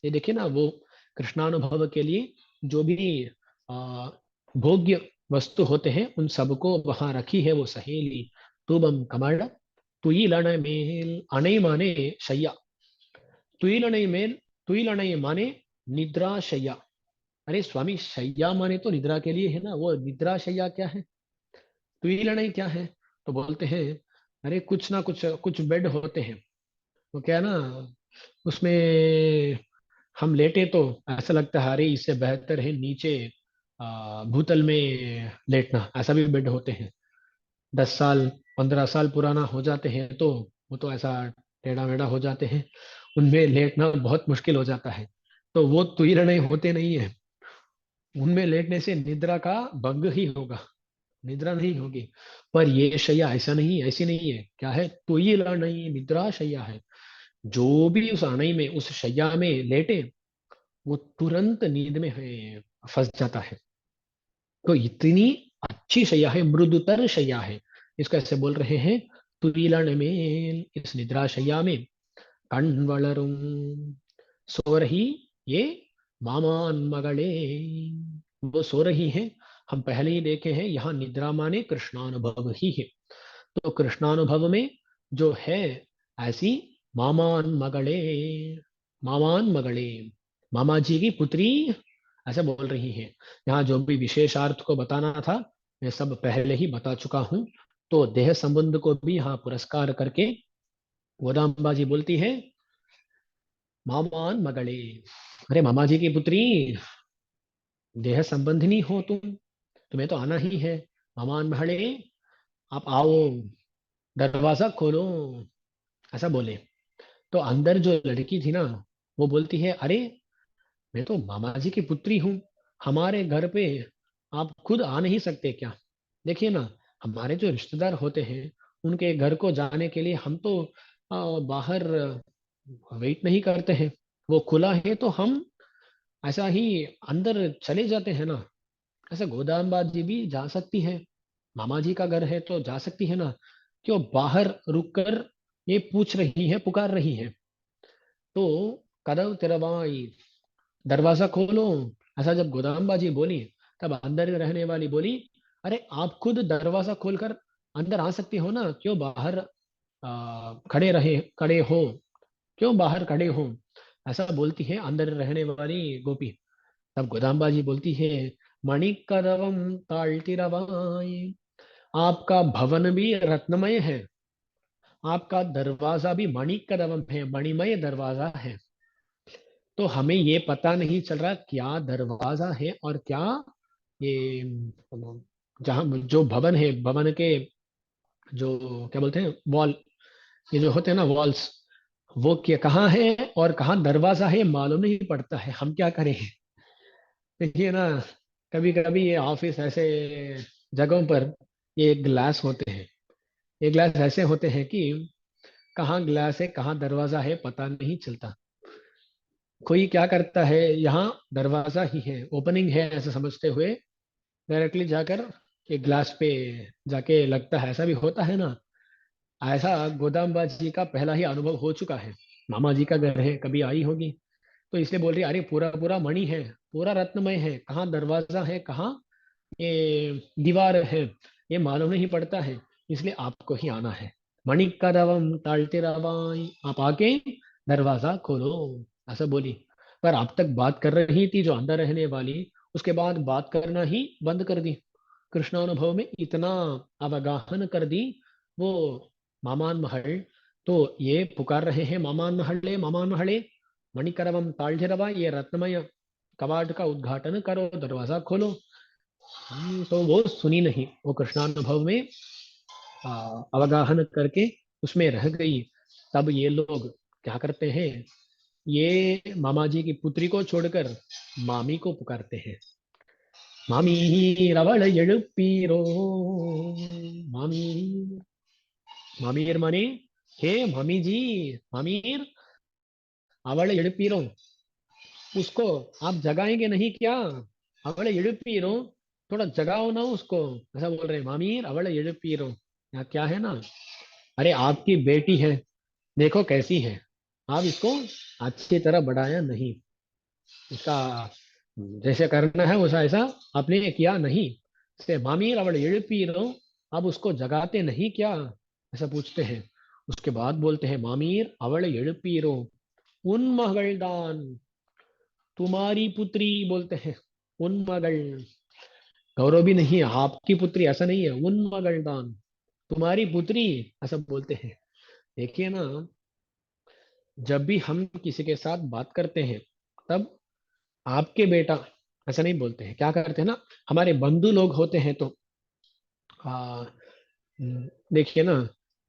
ये देखिए ना, वो कृष्णानुभव के लिए जो भी आ, भोग्य वस्तु होते हैं उन सबको वहां रखी है वो सहेली। तुबम कमला तुइलण मेल अणई माने शैया। तुइलणई मेल, तुइलणई माने निद्रा शैया। अरे स्वामी, शैया माने तो निद्रा के लिए है ना, वो निद्रा शैया क्या है, तुइलणई क्या है? तो बोलते हैं अरे कुछ ना कुछ कुछ बेड होते हैं, वो क्या है ना, उसमें हम लेटे तो ऐसा लगता है अरे इससे बेहतर है नीचे भूतल में लेटना। ऐसा भी बेड होते हैं, 10 साल 15 साल पुराना हो जाते हैं तो वो तो ऐसा टेढ़ा मेढ़ा हो जाते हैं, उनमें लेटना बहुत मुश्किल हो जाता है। तो वो तुइलणई होते नहीं है, उनमें लेटने से निद्रा का भंग ही होगा, निद्रा नहीं होगी। पर ये शैया ऐसा नहीं, ऐसी नहीं है, क्या है, तुइलणई निद्रा शैया है। जो भी उस अणई में उस शैया में लेटे वो तुरंत नींद में फंस जाता है। तो इतनी अच्छी शैया है, मृदुतर शैया है। इसको ऐसे बोल रहे हैं, तुरीलन में इस निद्रा शैया में कण वளரும் सो रही ये मामान मगड़े। वो सो रही हैं, हम पहले ही देखे हैं, यहाँ निद्रा माने कृष्णानुभव ही है। तो कृष्णानुभव में जो है ऐसी मामान मगड़े, मामान मगड़े, मामा जी की पुत्री, ऐसे बोल रही हैं। यहाँ जो भी विशेषार्थ को बताना था मैं सब पहले ही बता चुका हूँ। तो देह संबंध को भी यहाँ पुरस्कार करके गोदाम्बा जी बोलती है, मामान मगड़े, अरे मामा जी की पुत्री, देह संबंधिनी हो तुम, तुम्हें तो आना ही है। मामान मगड़े, आप आओ, दरवाजा खोलो, ऐसा बोले। तो अंदर जो लड़की थी ना, वो बोलती है अरे मैं तो मामा जी की पुत्री हूँ, हमारे घर पे आप खुद आ नहीं सकते क्या? देखिए ना, हमारे जो रिश्तेदार होते हैं उनके घर को जाने के लिए हम तो बाहर वेट नहीं करते हैं, वो खुला है तो हम ऐसा ही अंदर चले जाते हैं ना। ऐसे गोदाम्बा जी भी जा सकती है, मामा जी का घर है तो जा सकती है ना, क्यों बाहर रुककर ये पूछ रही है, पुकार रही है। तो कदम तेरवाई, दरवाजा खोलो, ऐसा जब गोदाम्बा जी बोली, तब अंदर रहने वाली बोली, अरे आप खुद दरवाजा खोलकर अंदर आ सकती हो ना, क्यों बाहर खड़े हो, क्यों बाहर खड़े हो? ऐसा बोलती है अंदर रहने वाली गोपी। तब गोदाम्बा जी बोलती है, मणिक कदवम ताल्टी रवाई, आपका भवन भी रत्नमय है, आपका दरवाजा भी मणिक कदवम है, मणिमय दरवाजा है। तो हमें ये पता नहीं चल रहा क्या दरवाजा है और क्या ये जहाँ जो भवन है, भवन के जो क्या बोलते हैं वॉल, ये जो होते हैं ना वॉल्स, वो क्या कहाँ है और कहाँ दरवाजा है मालूम नहीं पड़ता है, हम क्या करें? देखिए ना, कभी कभी ये ऑफिस ऐसे जगहों पर ये ग्लास होते हैं, ये ग्लास ऐसे होते हैं कि कहाँ ग्लास है कहाँ दरवाजा है पता नहीं चलता। कोई क्या करता है, यहाँ दरवाजा ही है, ओपनिंग है ऐसा समझते हुए डायरेक्टली जाकर एक ग्लास पे जाके लगता है, ऐसा भी होता है ना। ऐसा गोदामबाग जी का पहला ही अनुभव हो चुका है। मामा जी का घर है, कभी आई होगी, तो इसलिए बोल रही अरे पूरा पूरा मणि है, पूरा रत्नमय है, कहाँ दरवाजा है कहाँ ये दीवार है, ये मालूम नहीं पड़ता है। इसलिए आपको ही आना है। मणिकदवम तालते रवाई, आप आके दरवाजा खोलो, ऐसा बोली। पर अब तक बात कर रही थी जो अंदर रहने वाली, उसके बाद बात करना ही बंद कर दी। कृष्णानुभव में इतना अवगाहन कर दी वो मामान महल। तो ये पुकार रहे हैं मामान महले, मामान महले, मणिकरवम तालझरवा, ये रत्नमय कवाट का उद्घाटन करो, दरवाजा खोलो। तो वो सुनी नहीं, वो कृष्णानुभव में अवगाहन करके उसमें रह गई। तब ये लोग क्या करते हैं, ये मामा जी की पुत्री को छोड़कर मामी को पुकारते हैं। मामी रवल எழுப்பீரோ, मामी। मामीर माने, हे मामी जी, मामीर அவளை எழுப்பீரோ, उसको आप जगाएंगे नहीं क्या? அவளை எழுப்பீரோ, थोड़ा जगाओ ना उसको, ऐसा बोल रहे हैं। मामीर அவளை எழுப்பீரோ, यहाँ क्या है ना, अरे आपकी बेटी है, देखो कैसी है, आप इसको अच्छी तरह बढ़ाया नहीं, इसका जैसे करना है वैसा ऐसा आपने किया नहीं। से मामीर अवल எழுப்பீரோ, आप उसको जगाते नहीं क्या, ऐसा पूछते हैं। उसके बाद बोलते हैं मामीर अवल எழுப்பீரோ, उन मगलदान, तुम्हारी पुत्री बोलते हैं। उन मगल, गौरव भी नहीं है, आपकी पुत्री ऐसा नहीं है, उन मगलदान, तुम्हारी पुत्री, ऐसा बोलते हैं। देखिए ना, जब भी हम किसी के साथ बात करते हैं तब आपके बेटा ऐसा नहीं बोलते हैं, क्या करते हैं ना, हमारे बंधु लोग होते हैं तो आ, देखिए ना,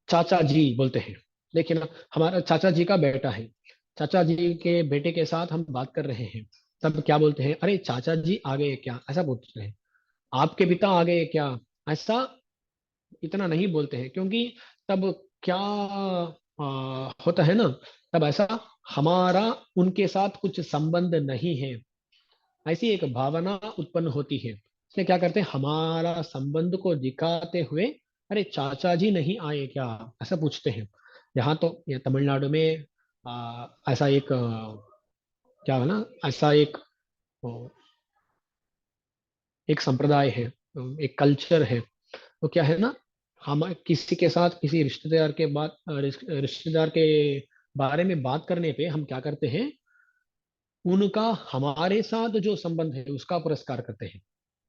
चाचा जी बोलते हैं। देखिए ना, हमारा चाचा जी का बेटा है, चाचा जी के बेटे के साथ हम बात कर रहे हैं, तब क्या बोलते हैं, अरे चाचा जी आ गए क्या, ऐसा बोलते हैं। आपके पिता आ गए क्या, ऐसा इतना नहीं बोलते हैं, क्योंकि तब क्या होता है ना, तब ऐसा हमारा उनके साथ कुछ संबंध नहीं है, ऐसी एक भावना उत्पन्न होती है। इसलिए क्या करते हैं, हमारा संबंध को दिखाते हुए, अरे चाचा जी नहीं आए क्या, ऐसा पूछते हैं। यहाँ तो ये तमिलनाडु में ऐसा एक क्या है ना, ऐसा एक संप्रदाय है, एक कल्चर है। तो क्या है ना, हम किसी के साथ किसी रिश्तेदार के बारे में बात करने पे हम क्या करते हैं, उनका हमारे साथ जो संबंध है उसका पुरस्कार करते हैं।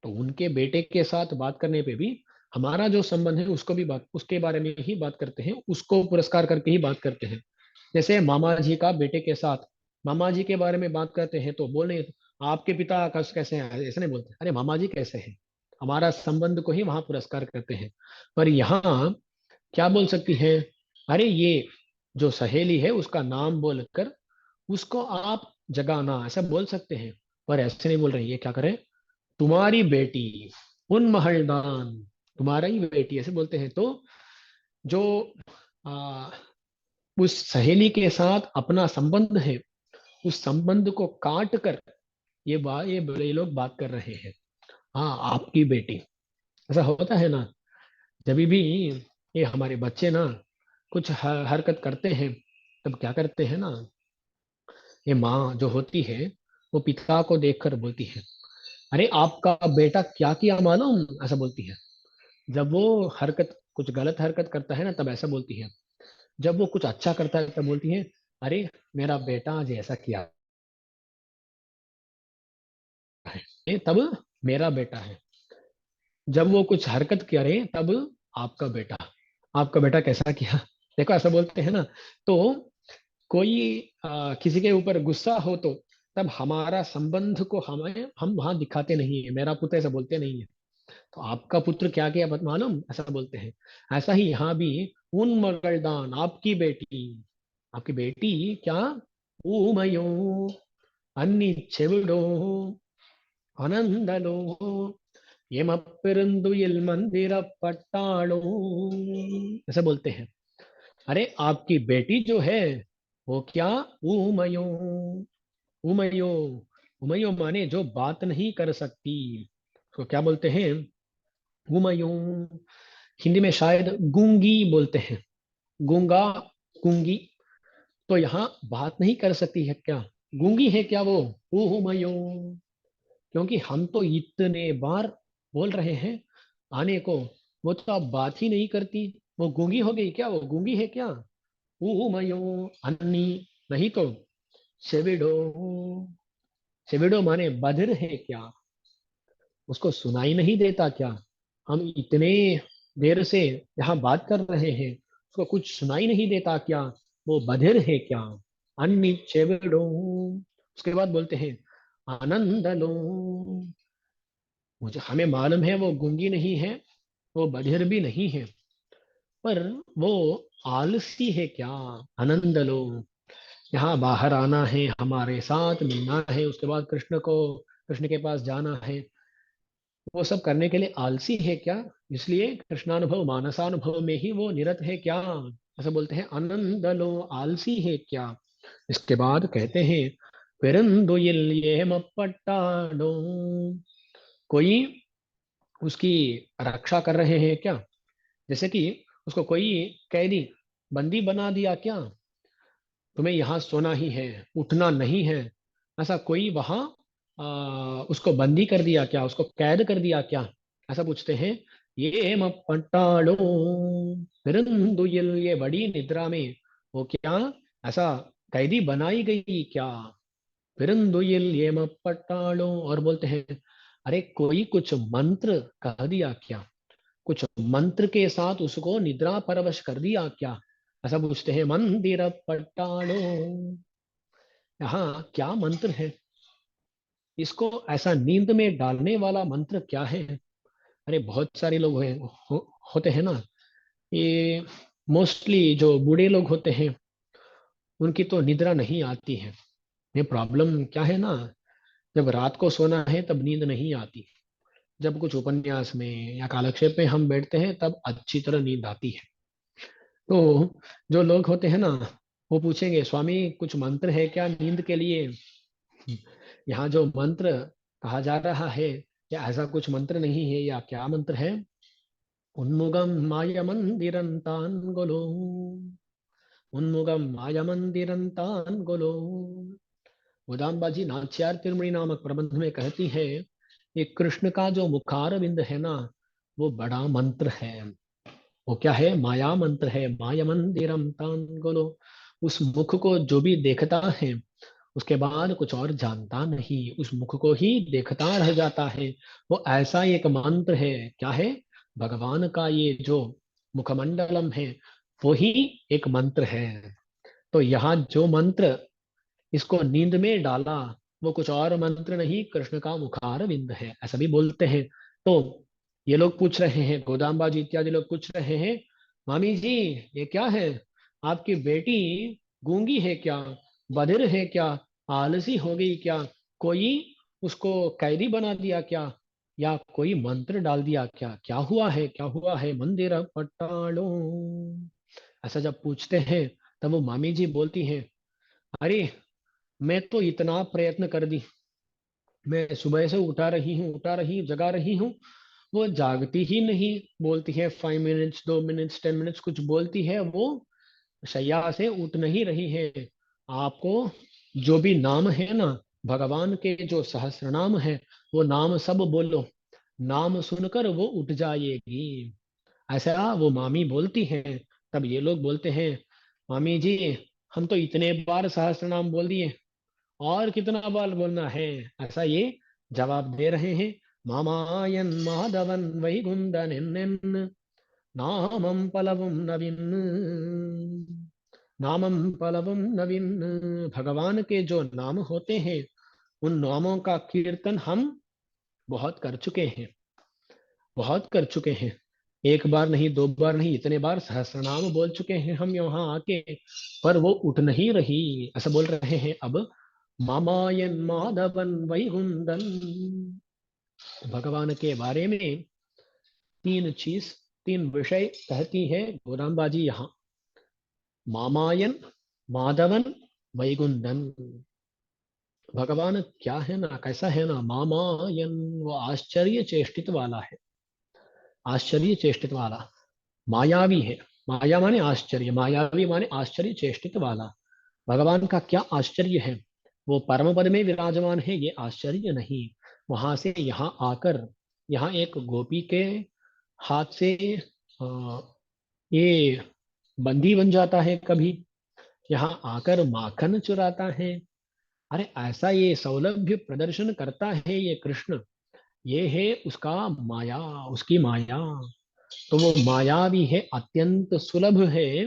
तो उनके बेटे के साथ बात करने पे भी हमारा जो संबंध है उसको भी बात, उसके बारे में ही बात करते हैं, उसको पुरस्कार करके ही बात करते हैं। जैसे मामा जी का बेटे के साथ मामा जी के बारे में बात करते हैं तो बोले आपके पिता कैसे हैं, ऐसे नहीं बोलते, अरे मामा जी कैसे हैं, हमारा संबंध को ही वहां पुरस्कार करते हैं। पर यहाँ क्या बोल सकती है, अरे ये जो सहेली है उसका नाम बोलकर उसको आप जगाना, ऐसा बोल सकते हैं। पर ऐसे नहीं बोल रहे, ये क्या करें, तुम्हारी बेटी, उन महलदान, तुम्हारा ही बेटी, ऐसे बोलते हैं। तो जो आ, उस सहेली के साथ अपना संबंध है, उस संबंध को काट कर ये बड़े लोग बात कर रहे हैं। हाँ आपकी बेटी, ऐसा होता है ना, जब भी ये हमारे बच्चे ना कुछ हरकत करते हैं, तब क्या करते हैं ना, ये माँ जो होती है वो पिता को देखकर बोलती है, अरे आपका बेटा क्या किया मालूम, ऐसा बोलती है। जब वो हरकत कुछ गलत हरकत करता है ना तब ऐसा बोलती है, जब वो कुछ अच्छा करता है तब बोलती है, अरे मेरा बेटा आज ऐसा किया है, ये तब मेरा बेटा है। जब वो कुछ हरकत करे तब आपका बेटा, आपका बेटा कैसा किया, देखो ऐसा बोलते हैं ना। तो कोई किसी के ऊपर गुस्सा हो तो तब हमारा संबंध को हम वहां दिखाते नहीं है, मेरा पुत्र ऐसा बोलते नहीं है। तो आपका पुत्र क्या किया मालूम, ऐसा बोलते हैं। ऐसा ही यहाँ भी, उन मगलदान, आपकी बेटी क्या, ఊమయో అన్ని చెవిడో అనందలో एमपेरुंदुयल मंदिर पट्टालो, ऐसे बोलते हैं। अरे आपकी बेटी जो है वो क्या, ऊमयो, ऊमयो, ऊमयो माने जो बात नहीं कर सकती, तो क्या बोलते हैं, ऊमयो। हिंदी में शायद गूंगी बोलते हैं, गूंगा, गूंगी। तो यहाँ बात नहीं कर सकती है क्या, गूंगी है क्या वो, ऊमयो। क्योंकि हम तो इतने बार बोल रहे हैं आने को, वो तो अब बात ही नहीं करती। वो गूंगी हो गई क्या? वो गूंगी है क्या? ऊ मयो अन्नी, नहीं तो सेविडो। सेविडो माने बधिर है क्या? उसको सुनाई नहीं देता क्या? हम इतने देर से यहाँ बात कर रहे हैं, उसको कुछ सुनाई नहीं देता क्या? वो बधिर है क्या? अन्नी चेविडो। उसके बाद बोलते हैं आनंद लो। मुझे हमें मालूम है वो गूंगी नहीं है, वो बधिर भी नहीं है, पर वो आलसी है क्या? आनंद लो। यहाँ बाहर आना है, हमारे साथ मिलना है, उसके बाद कृष्ण के पास जाना है, वो सब करने के लिए आलसी है क्या? इसलिए कृष्णानुभव मानसानुभव में ही वो निरत है क्या? ऐसा बोलते हैं आनंद लो, आलसी है क्या? इसके बाद कहते हैं पेरंदुइल ये मपट्टाडो। कोई उसकी रक्षा कर रहे हैं क्या? जैसे कि उसको कोई कैदी, बंदी बना दिया क्या? तुम्हें यहाँ सोना ही है, उठना नहीं है, ऐसा कोई वहां उसको बंदी कर दिया क्या? उसको कैद कर दिया क्या? ऐसा पूछते हैं। ये पट्टाड़ो पेरुंदुयल, ये बड़ी निद्रा में वो क्या ऐसा कैदी बनाई गई क्या? पेरुंदुयल ये पट्टाड़ो। और बोलते हैं अरे कोई कुछ मंत्र कह दिया क्या? कुछ मंत्र के साथ उसको निद्रा परवश कर दिया क्या? ऐसा पूछते हैं। मंदिर पटाड़ो, यहाँ क्या मंत्र है? इसको ऐसा नींद में डालने वाला मंत्र क्या है? अरे बहुत सारे लोग होते हैं ना, ये मोस्टली जो बूढ़े लोग होते हैं, उनकी तो निद्रा नहीं आती है। ये प्रॉब्लम क्या है ना, जब रात को सोना है तब नींद नहीं आती, जब कुछ उपन्यास में या कालक्षेप में हम बैठते हैं तब अच्छी तरह नींद आती है। तो जो लोग होते हैं ना, वो पूछेंगे स्वामी कुछ मंत्र है क्या नींद के लिए? यहाँ जो मंत्र कहा जा रहा है, या ऐसा कुछ मंत्र नहीं है, या क्या मंत्र है? उन्मुगम माय मंदिरंतान गोलो, उन्मुगम माय मंदिरंतान गोलो। गोदाम्बा जी नाच्यार तिरुमणि नामक प्रबंध में कहती है, ये कृष्ण का जो मुखार बिंद है ना, वो बड़ा मंत्र है। वो क्या है? माया मंत्र है। माया मंदिरम तान गोलो। उस मुख को जो भी देखता है, उसके बाद कुछ और जानता नहीं, उस मुख को ही देखता रह जाता है। वो ऐसा एक मंत्र है। क्या है? भगवान का ये जो मुखमंडलम है, वो ही एक मंत्र है। तो यहाँ जो मंत्र इसको नींद में डाला, वो कुछ और मंत्र नहीं, कृष्ण का मुखार विंद है, ऐसा भी बोलते हैं। तो ये लोग पूछ रहे हैं, गोदाम्बा जी इत्यादि लोग पूछ रहे हैं, मामी जी ये क्या है? आपकी बेटी गूंगी है क्या? बधिर है क्या? आलसी हो गई क्या? कोई उसको कैदी बना दिया क्या? या कोई मंत्र डाल दिया क्या? क्या हुआ है? क्या हुआ है? मंदिर पटालो। ऐसा जब पूछते हैं, तब वो मामी जी बोलती हैं, अरे मैं तो इतना प्रयत्न कर दी, मैं सुबह से उठा रही जगा रही हूँ, वो जागती ही नहीं। बोलती है 5 मिनट्स, 2 मिनट्स, 10 मिनट्स कुछ बोलती है, वो शैया से उठ नहीं रही है। आपको जो भी नाम है ना, भगवान के जो सहस्र नाम है, वो नाम सब बोलो, नाम सुनकर वो उठ जाएगी। ऐसा वो मामी बोलती हैं। तब ये लोग बोलते हैं, मामी जी हम तो इतने बार सहस्र नाम बोल दिए, और कितना बार बोलना है? ऐसा ये जवाब दे रहे हैं। मामायन माधवन वैकुंठन नामम पलवम नवीन, नामम पलवम नवीन। भगवान के जो नाम होते हैं, उन नामों का कीर्तन हम बहुत कर चुके हैं, बहुत कर चुके हैं। एक बार नहीं, दो बार नहीं, इतने बार सहस्रनाम बोल चुके हैं हम यहाँ आके, पर वो उठ नहीं रही। ऐसा बोल रहे हैं अब। मामायन माधवन वैकुंठन, भगवान के बारे में तीन चीज, तीन विषय कहती है गोदाम्बा जी यहाँ। मामायन, माधवन, वैकुंठन। भगवान क्या है ना, कैसा है ना, मामायन, वो आश्चर्य चेष्टित वाला है, आश्चर्य चेष्टित वाला, मायावी है। माया माने आश्चर्य, मायावी माने आश्चर्य चेष्टित वाला। भगवान का क्या आश्चर्य है? वो परम पद में विराजमान है, ये आश्चर्य नहीं। वहां से यहाँ आकर, यहाँ एक गोपी के हाथ से आ, ये बंदी बन जाता है, कभी यहाँ आकर माखन चुराता है। अरे ऐसा ये सौलभ्य प्रदर्शन करता है ये कृष्ण, ये है उसका माया, उसकी माया। तो वो माया भी है, अत्यंत सुलभ है।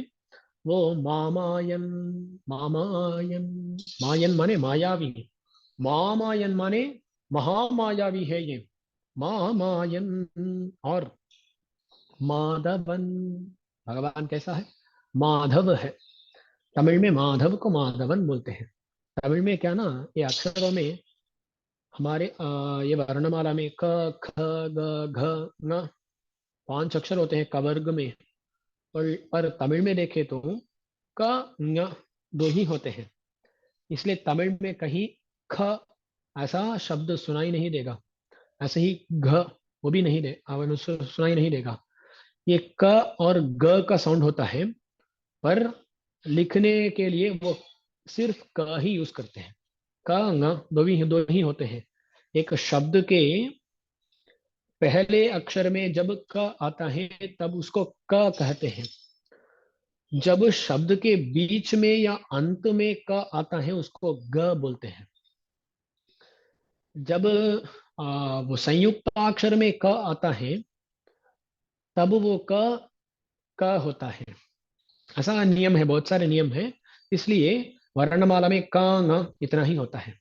वो मामायन, मामायन, मायन माने मायावी, मामायन माने महामायावी है ये, मामायन। और माधवन, भगवान कैसा है? माधव है। तमिल में माधव को माधवन बोलते हैं। तमिल में क्या ना, ये अक्षरों में हमारे ये वर्णमाला में क, ख, ग, घ, न, 5 अक्षर होते हैं कवर्ग में। पर तमिल में देखें तो क, ङ, 2 ही होते हैं। इसलिए तमिल में कहीं ख ऐसा शब्द सुनाई नहीं देगा। ऐसे ही घ, वो भी नहीं दे, सुनाई नहीं देगा। ये क और ग का साउंड होता है, पर लिखने के लिए वो सिर्फ क ही यूज करते हैं। क, ङ, दो ही होते हैं। एक शब्द के पहले अक्षर में जब क आता है तब उसको क कहते हैं। जब शब्द के बीच में या अंत में क आता है उसको ग बोलते हैं। जब वो संयुक्त अक्षर में क आता है तब वो क क होता है। ऐसा नियम है, बहुत सारे नियम है। इसलिए वर्णमाला में क, ङ इतना ही होता है।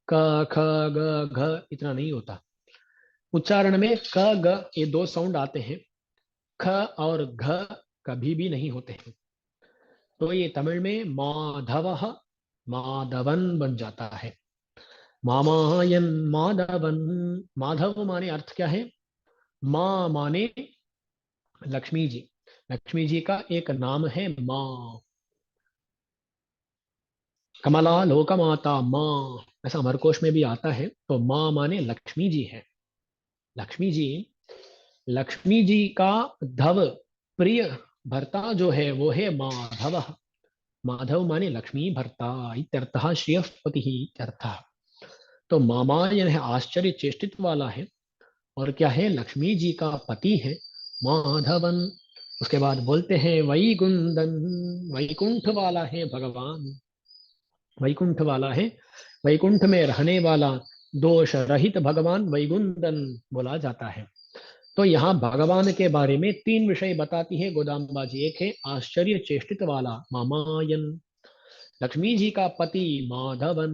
क, ख, ग, घ इतना नहीं होता। उच्चारण में क, ग ये 2 साउंड आते हैं। ख और घ कभी भी नहीं होते हैं। तो ये तमिल में माधव, माधवन बन जाता है। मामायन, माधवन। माधव माने अर्थ क्या है? माँ माने लक्ष्मी जी। लक्ष्मी जी का एक नाम है माँ। कमला लोकमाता माँ, ऐसा अमरकोश में भी आता है। तो माँ माने लक्ष्मी जी है। लक्ष्मी जी, लक्ष्मी जी का धव प्रिय भर्ता जो है वो है माधव। माधव माने लक्ष्मी भर्ता इत्यर्थः, श्रियः पतिः इत्यर्थः। तो मामायन है, आश्चर्य चेष्टित वाला है। और क्या है? लक्ष्मी जी का पति है माधवन। उसके बाद बोलते हैं वैकुंदन, वैकुंठ वाला है भगवान। वैकुंठ वाला है, वैकुंठ में रहने वाला दोष रहित भगवान वैकुंदन बोला जाता है। तो यहाँ भगवान के बारे में 3 विषय बताती है गोदाम्बा जी। एक है आश्चर्य चेष्टित वाला मामायन, लक्ष्मी जी का पति माधवन।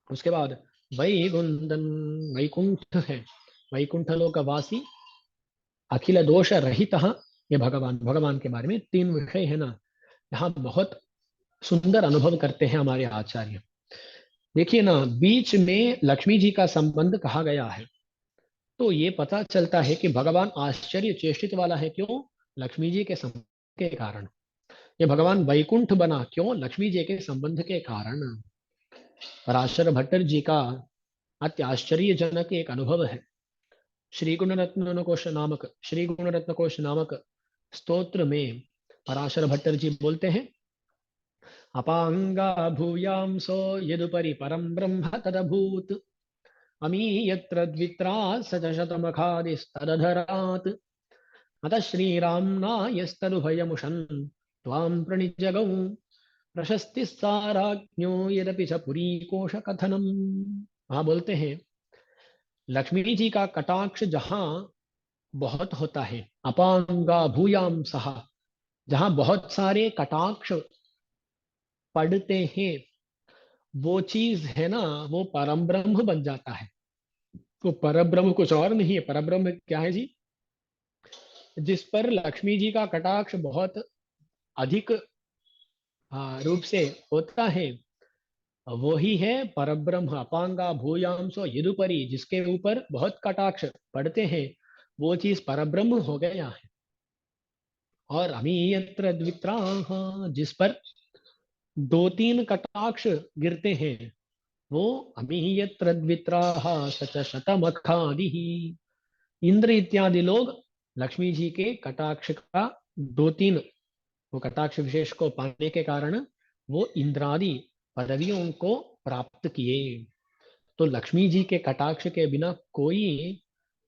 उसके बाद वैकुंदन, वैकुंठ है, वैकुंठ लोक वासी, अखिल दोष रहित। ये भगवान, भगवान के बारे में 3 विषय है ना, यहाँ बहुत सुंदर अनुभव करते हैं हमारे आचार्य। देखिए ना, बीच में लक्ष्मी जी का संबंध कहा गया है, तो ये पता चलता है कि भगवान आश्चर्य चेष्टित वाला है। क्यों? लक्ष्मी जी के संबंध के कारण। ये भगवान वैकुंठ बना क्यों? लक्ष्मी जी के संबंध के कारण। पराशर भट्टर जी का अति आश्चर्यजनक एक अनुभव है। श्री गुण रत्न कोश नामक स्तोत्र में पराशर भट्टर जी बोलते हैं, अपांगा भूयांसो यदुपरि परम ब्रह्म तदभूत, अमी यत्र द्वित्रा स च शतमखादिस्तदधरात्, अतः श्रीराम्ना यस्तनुभयमुषन् त्वां प्रणिजगौ, प्रशस्ति साराज्ञो यदपि च पुरीकोश कथनम। वहां बोलते हैं, लक्ष्मी जी का कटाक्ष जहां बहुत होता है, अपांगा भूयाम सहा, जहां बहुत सारे कटाक्ष पढ़ते हैं, वो चीज है ना, वो परम ब्रह्म बन जाता है। तो परम ब्रह्म कुछ और नहीं है। परम ब्रह्म क्या है जी? जिस पर लक्ष्मी जी का कटाक्ष बहुत अधिक रूप से होता है, वो ही है परब्रह्म। अपांगा भूयाम सो यदुपरि, जिसके ऊपर बहुत कटाक्ष पड़ते हैं, वो चीज परब्रह्म हो गया है। और अमी यत्र द्वित्राः, जिस पर 2-3 कटाक्ष गिरते हैं, वो अमी यत्र द्वित्राः सच शतमखादिः। इंद्र इत्यादि लोग लक्ष्मी जी के कटाक्ष का 2-3, वो कटाक्ष विशेष को पाने के कारण वो इंद्रादि पदवियों को प्राप्त किए। तो लक्ष्मी जी के कटाक्ष के बिना कोई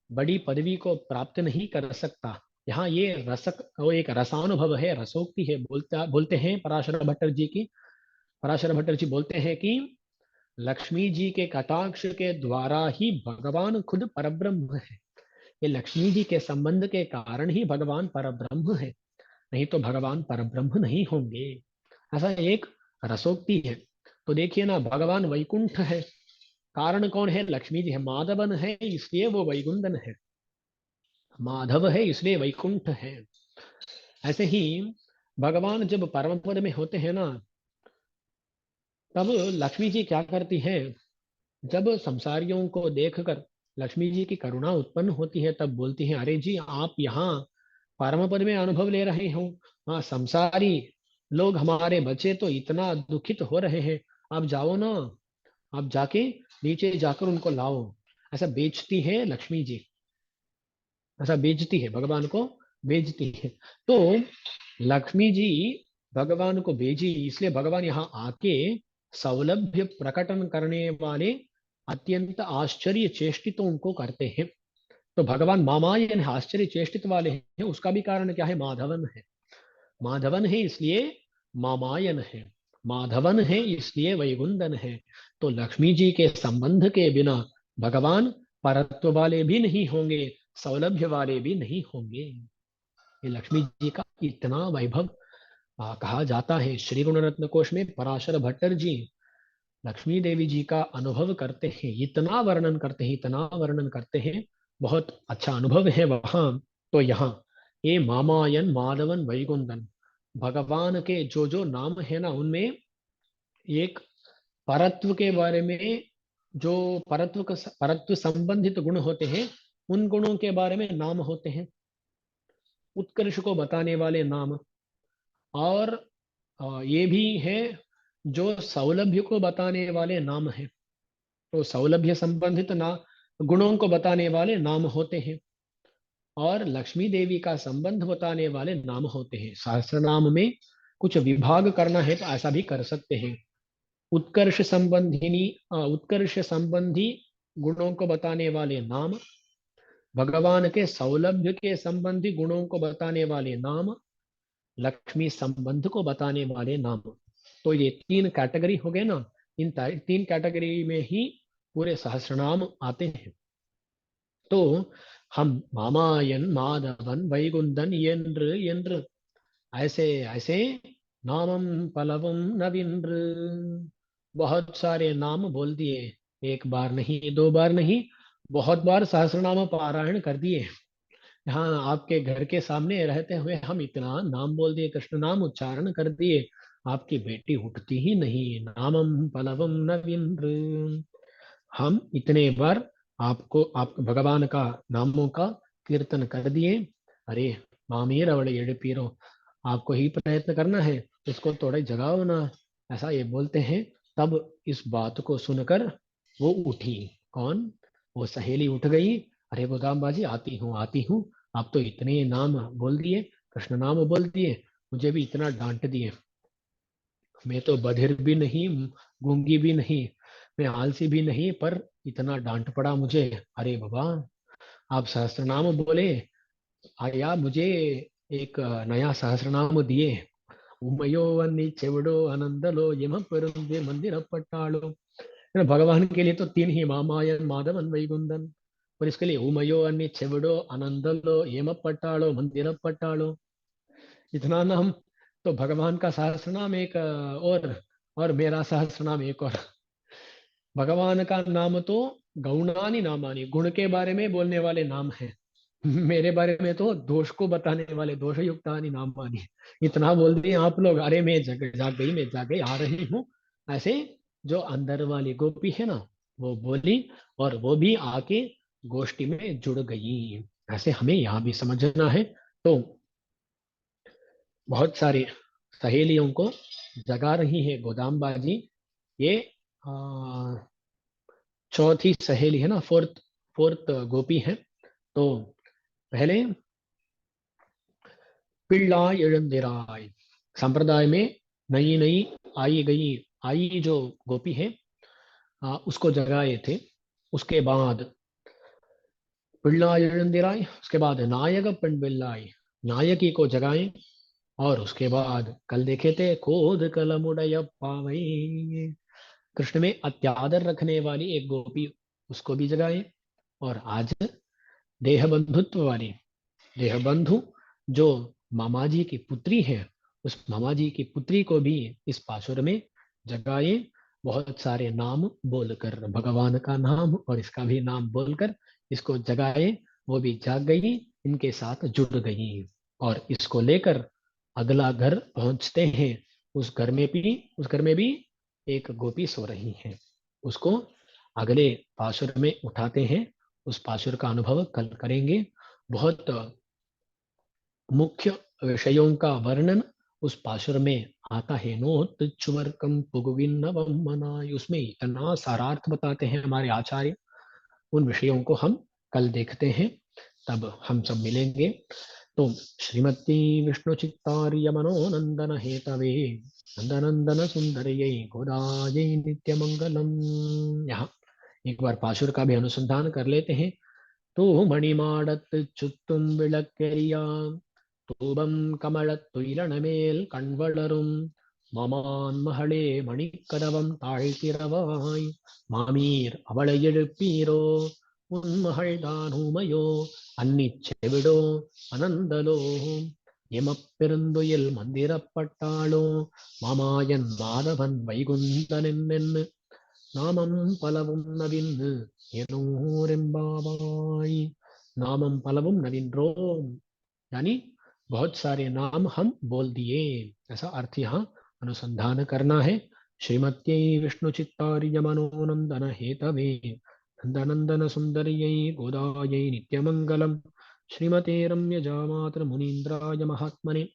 बड़ी पदवी को प्राप्त नहीं कर सकता। यहाँ ये रसक वो एक रसानुभव है, रसोक्ति है। बोलते हैं पराशर भट्टर जी की, पराशर भट्टर जी बोलते हैं कि लक्ष्मी जी के कटाक्ष के द्वारा ही भगवान खुद परब्रह्म है। ये लक्ष्मी जी के संबंध के कारण ही भगवान परब्रह्म है, नहीं तो भगवान परब्रह्म नहीं होंगे। ऐसा एक रसोक्ति है। तो देखिए ना, भगवान वैकुंठ है, कारण कौन है? लक्ष्मी जी है। माधवन है इसलिए वो वैकुंठन है, माधव है इसलिए वैकुंठ है। ऐसे ही भगवान जब परम पद में होते हैं ना, तब लक्ष्मी जी क्या करती है? जब संसारियों को देखकर लक्ष्मी जी की करुणा उत्पन्न होती है, तब बोलती है, अरे जी आप यहाँ परम पद में अनुभव ले रहे हो, हाँ संसारी लोग हमारे बच्चे तो इतना दुखित हो रहे हैं, आप जाओ ना, आप जाके नीचे जाकर उनको लाओ। ऐसा बेचती है लक्ष्मी जी, ऐसा बेचती है, भगवान को बेचती है। तो लक्ष्मी जी भगवान को भेजी, इसलिए भगवान यहाँ आके सौलभ्य प्रकटन करने वाले अत्यंत आश्चर्य चेष्टितों को करते हैं। तो भगवान मामायन है, आश्चर्य चेष्टित वाले हैं। उसका भी कारण क्या है? माधवन है। माधवन है इसलिए मामायन है, माधवन है इसलिए वैगुंदन है। तो लक्ष्मी जी के संबंध के बिना भगवान परत्व वाले भी नहीं होंगे, सौलभ्य वाले भी नहीं होंगे। ये लक्ष्मी जी का इतना वैभव कहा जाता है। श्री गुण रत्न कोश में पराशर भट्टर जी लक्ष्मी देवी जी का अनुभव करते हैं, इतना वर्णन करते हैं, इतना वर्णन करते हैं, बहुत अच्छा अनुभव है वहां। तो यहाँ ये मामायन माधवन वैकुंठन, भगवान के जो जो नाम है ना, उनमें एक परत्व के बारे में, जो परत्व संबंधित गुण होते हैं, उन गुणों के बारे में नाम होते हैं, उत्कर्ष को बताने वाले नाम। और ये भी है जो सौलभ्य को बताने वाले नाम है। तो सौलभ्य संबंधित ना गुणों को बताने वाले नाम होते हैं, और लक्ष्मी देवी का संबंध बताने वाले नाम होते हैं। सहस्त्र नाम में कुछ विभाग करना है तो ऐसा भी कर सकते हैं। उत्कर्ष संबंधी गुणों को बताने वाले नाम, भगवान के सौलभ्य के संबंधी गुणों को बताने वाले नाम, लक्ष्मी संबंध को बताने वाले नाम। तो ये तीन कैटेगरी हो गए ना, इन तीन कैटेगरी में ही पूरे सहस्रनाम आते हैं। तो हम मामायन माधवन வைகுந்தன் என்று ऐसे ऐसे नामम पलवम नविन्द्र, बहुत सारे नाम बोल दिए, एक बार नहीं, दो बार नहीं, बहुत बार सहस्रनाम पारायण कर दिए। यहाँ आपके घर के सामने रहते हुए हम इतना नाम बोल दिए, कृष्ण नाम उच्चारण कर दिए, आपकी बेटी उठती ही नहीं। नामम पलवम नविन्द्र, हम इतने बार आपको, आप भगवान का नामों का कीर्तन कर दिए। अरे मामीर अवड़े एड़पीरो, आपको ही प्रयत्न करना है, इसको थोड़ा जगाओ ना, ऐसा ये बोलते हैं। तब इस बात को सुनकर वो उठी। कौन? वो सहेली उठ गई। अरे गोदाम बाजी, आती हूँ आती हूँ, आप तो इतने नाम बोल दिए, कृष्ण नाम बोल दिए, मुझे भी इतना डांट दिए। मैं तो बधिर भी नहीं, गूंगी भी नहीं, मैं आलसी भी नहीं, पर इतना डांट पड़ा मुझे। अरे बाबा, आप सहस्रनाम बोले, आया मुझे एक नया सहस्रनाम दिए। उमयो अन्नी చెవిడో आनंदलो यम पेरुंदे मंदिर पट्टालो। है ना, भगवान के लिए तो तीन ही, मामायन माधवन वैकुंदन, और इसके लिए उमयो अन्नी చెవిడో आनंदलो यम पट्टालो मंदिर पट्टालो, इतना नाम। तो भगवान का सहस्रनाम एक और मेरा सहस्रनाम एक और। भगवान का नाम तो गौणानी नामानी, गुण के बारे में बोलने वाले नाम है। मेरे बारे में तो दोष को बताने वाले दोष युक्तानी नामानी। इतना बोल दिए आप लोग, अरे मैं जाग गई, मैं जाग गई, आ रही हूँ। ऐसे जो अंदर वाली गोपी है ना, वो बोली, और वो भी आके गोष्ठी में जुड़ गई। ऐसे हमें यहाँ भी समझना है। तो बहुत सारी सहेलियों को जगा रही है गोदामबाजी। ये आ, चौथी सहेली है ना, फोर्थ फोर्थ गोपी है। तो पहले पिल्लाय எழுந்திராய் संप्रदाय में नई नई आई गई, आई जो गोपी है, उसको जगाए थे। उसके बाद पिल्लाय எழுந்திராய், उसके बाद नायक पिंड बिल्लाय, नायकी को जगाएं। और उसके बाद कल देखे थे खोद कलमुड़य पावई, कृष्ण में अत्यादर रखने वाली एक गोपी, उसको भी जगाएं। और आज देह बंधुत्व वाली, देह बंधु जो मामा जी की पुत्री है, उस मामा जी की पुत्री को भी इस पासुर में जगाए। बहुत सारे नाम बोलकर, भगवान का नाम और इसका भी नाम बोलकर इसको जगाए। वो भी जाग गई, इनके साथ जुड़ गई। और इसको लेकर अगला घर पहुंचते हैं। उस घर में भी एक गोपी सो रही है। उसको अगले पासुर में उठाते हैं। उस पासुर का अनुभव कल करेंगे। बहुत मुख्य विषयों का वर्णन उस पाशुर में आता है। नोत्चुवर्कम पुगविन्नवम मनाय, उसमें इतना सारार्थ बताते हैं हमारे आचार्य। उन विषयों को हम कल देखते हैं, तब हम सब मिलेंगे। तो श्रीमती विष्णु चित्तार्य मनोनंदन हेतवे नंदनंदन सुंदरयै गोदायै नित्य मंगलम। यहाँ एक बार पाशुर का भी अनुसंधान कर लेते हैं। तो मणिमाडत चुत्तुम विளக்கெரியாம், தூபம் கமழத் துயிலனமேல் கண்வளரும், மாமான் மகளே மணிக்கதவம் தாழ்த்திரவாய், மாமீர் அவளை எழுப்பீரோ, உன் மகள் தான் ஊமையோ, அன்னிச் செவிடோ அனந்தலோ, எமப்பெருந்துயில் மந்திரப்பட்டாளோ, மாமாயன் மாதவன் வைகுந்தனென்னு, नामम पलवुम नवीन येनोरेम्बाबाई। नामम पलवुम नवीन रोम, यानी बहुत सारे नाम हम बोल दिए, ऐसा अर्थ यहाँ अनुसंधान करना है। श्रीमत्यै विष्णु चित्तार्य मनोनंदन हेतवे नंदनंदन सुंदर्यै गोदायै नित्यमंगलम। श्रीमते रम्य जामातर मुनीन्द्राय महात्मने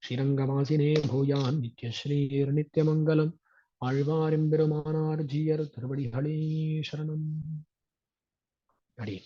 ஸ்ரீரங்கவாசினே பூயான் நித்யஸ்ரீர் நித்யமங்கலம்। ஆழ்வார் எம்பெருமானார் ஜீயர் திருவடிகளே சரணம். அடி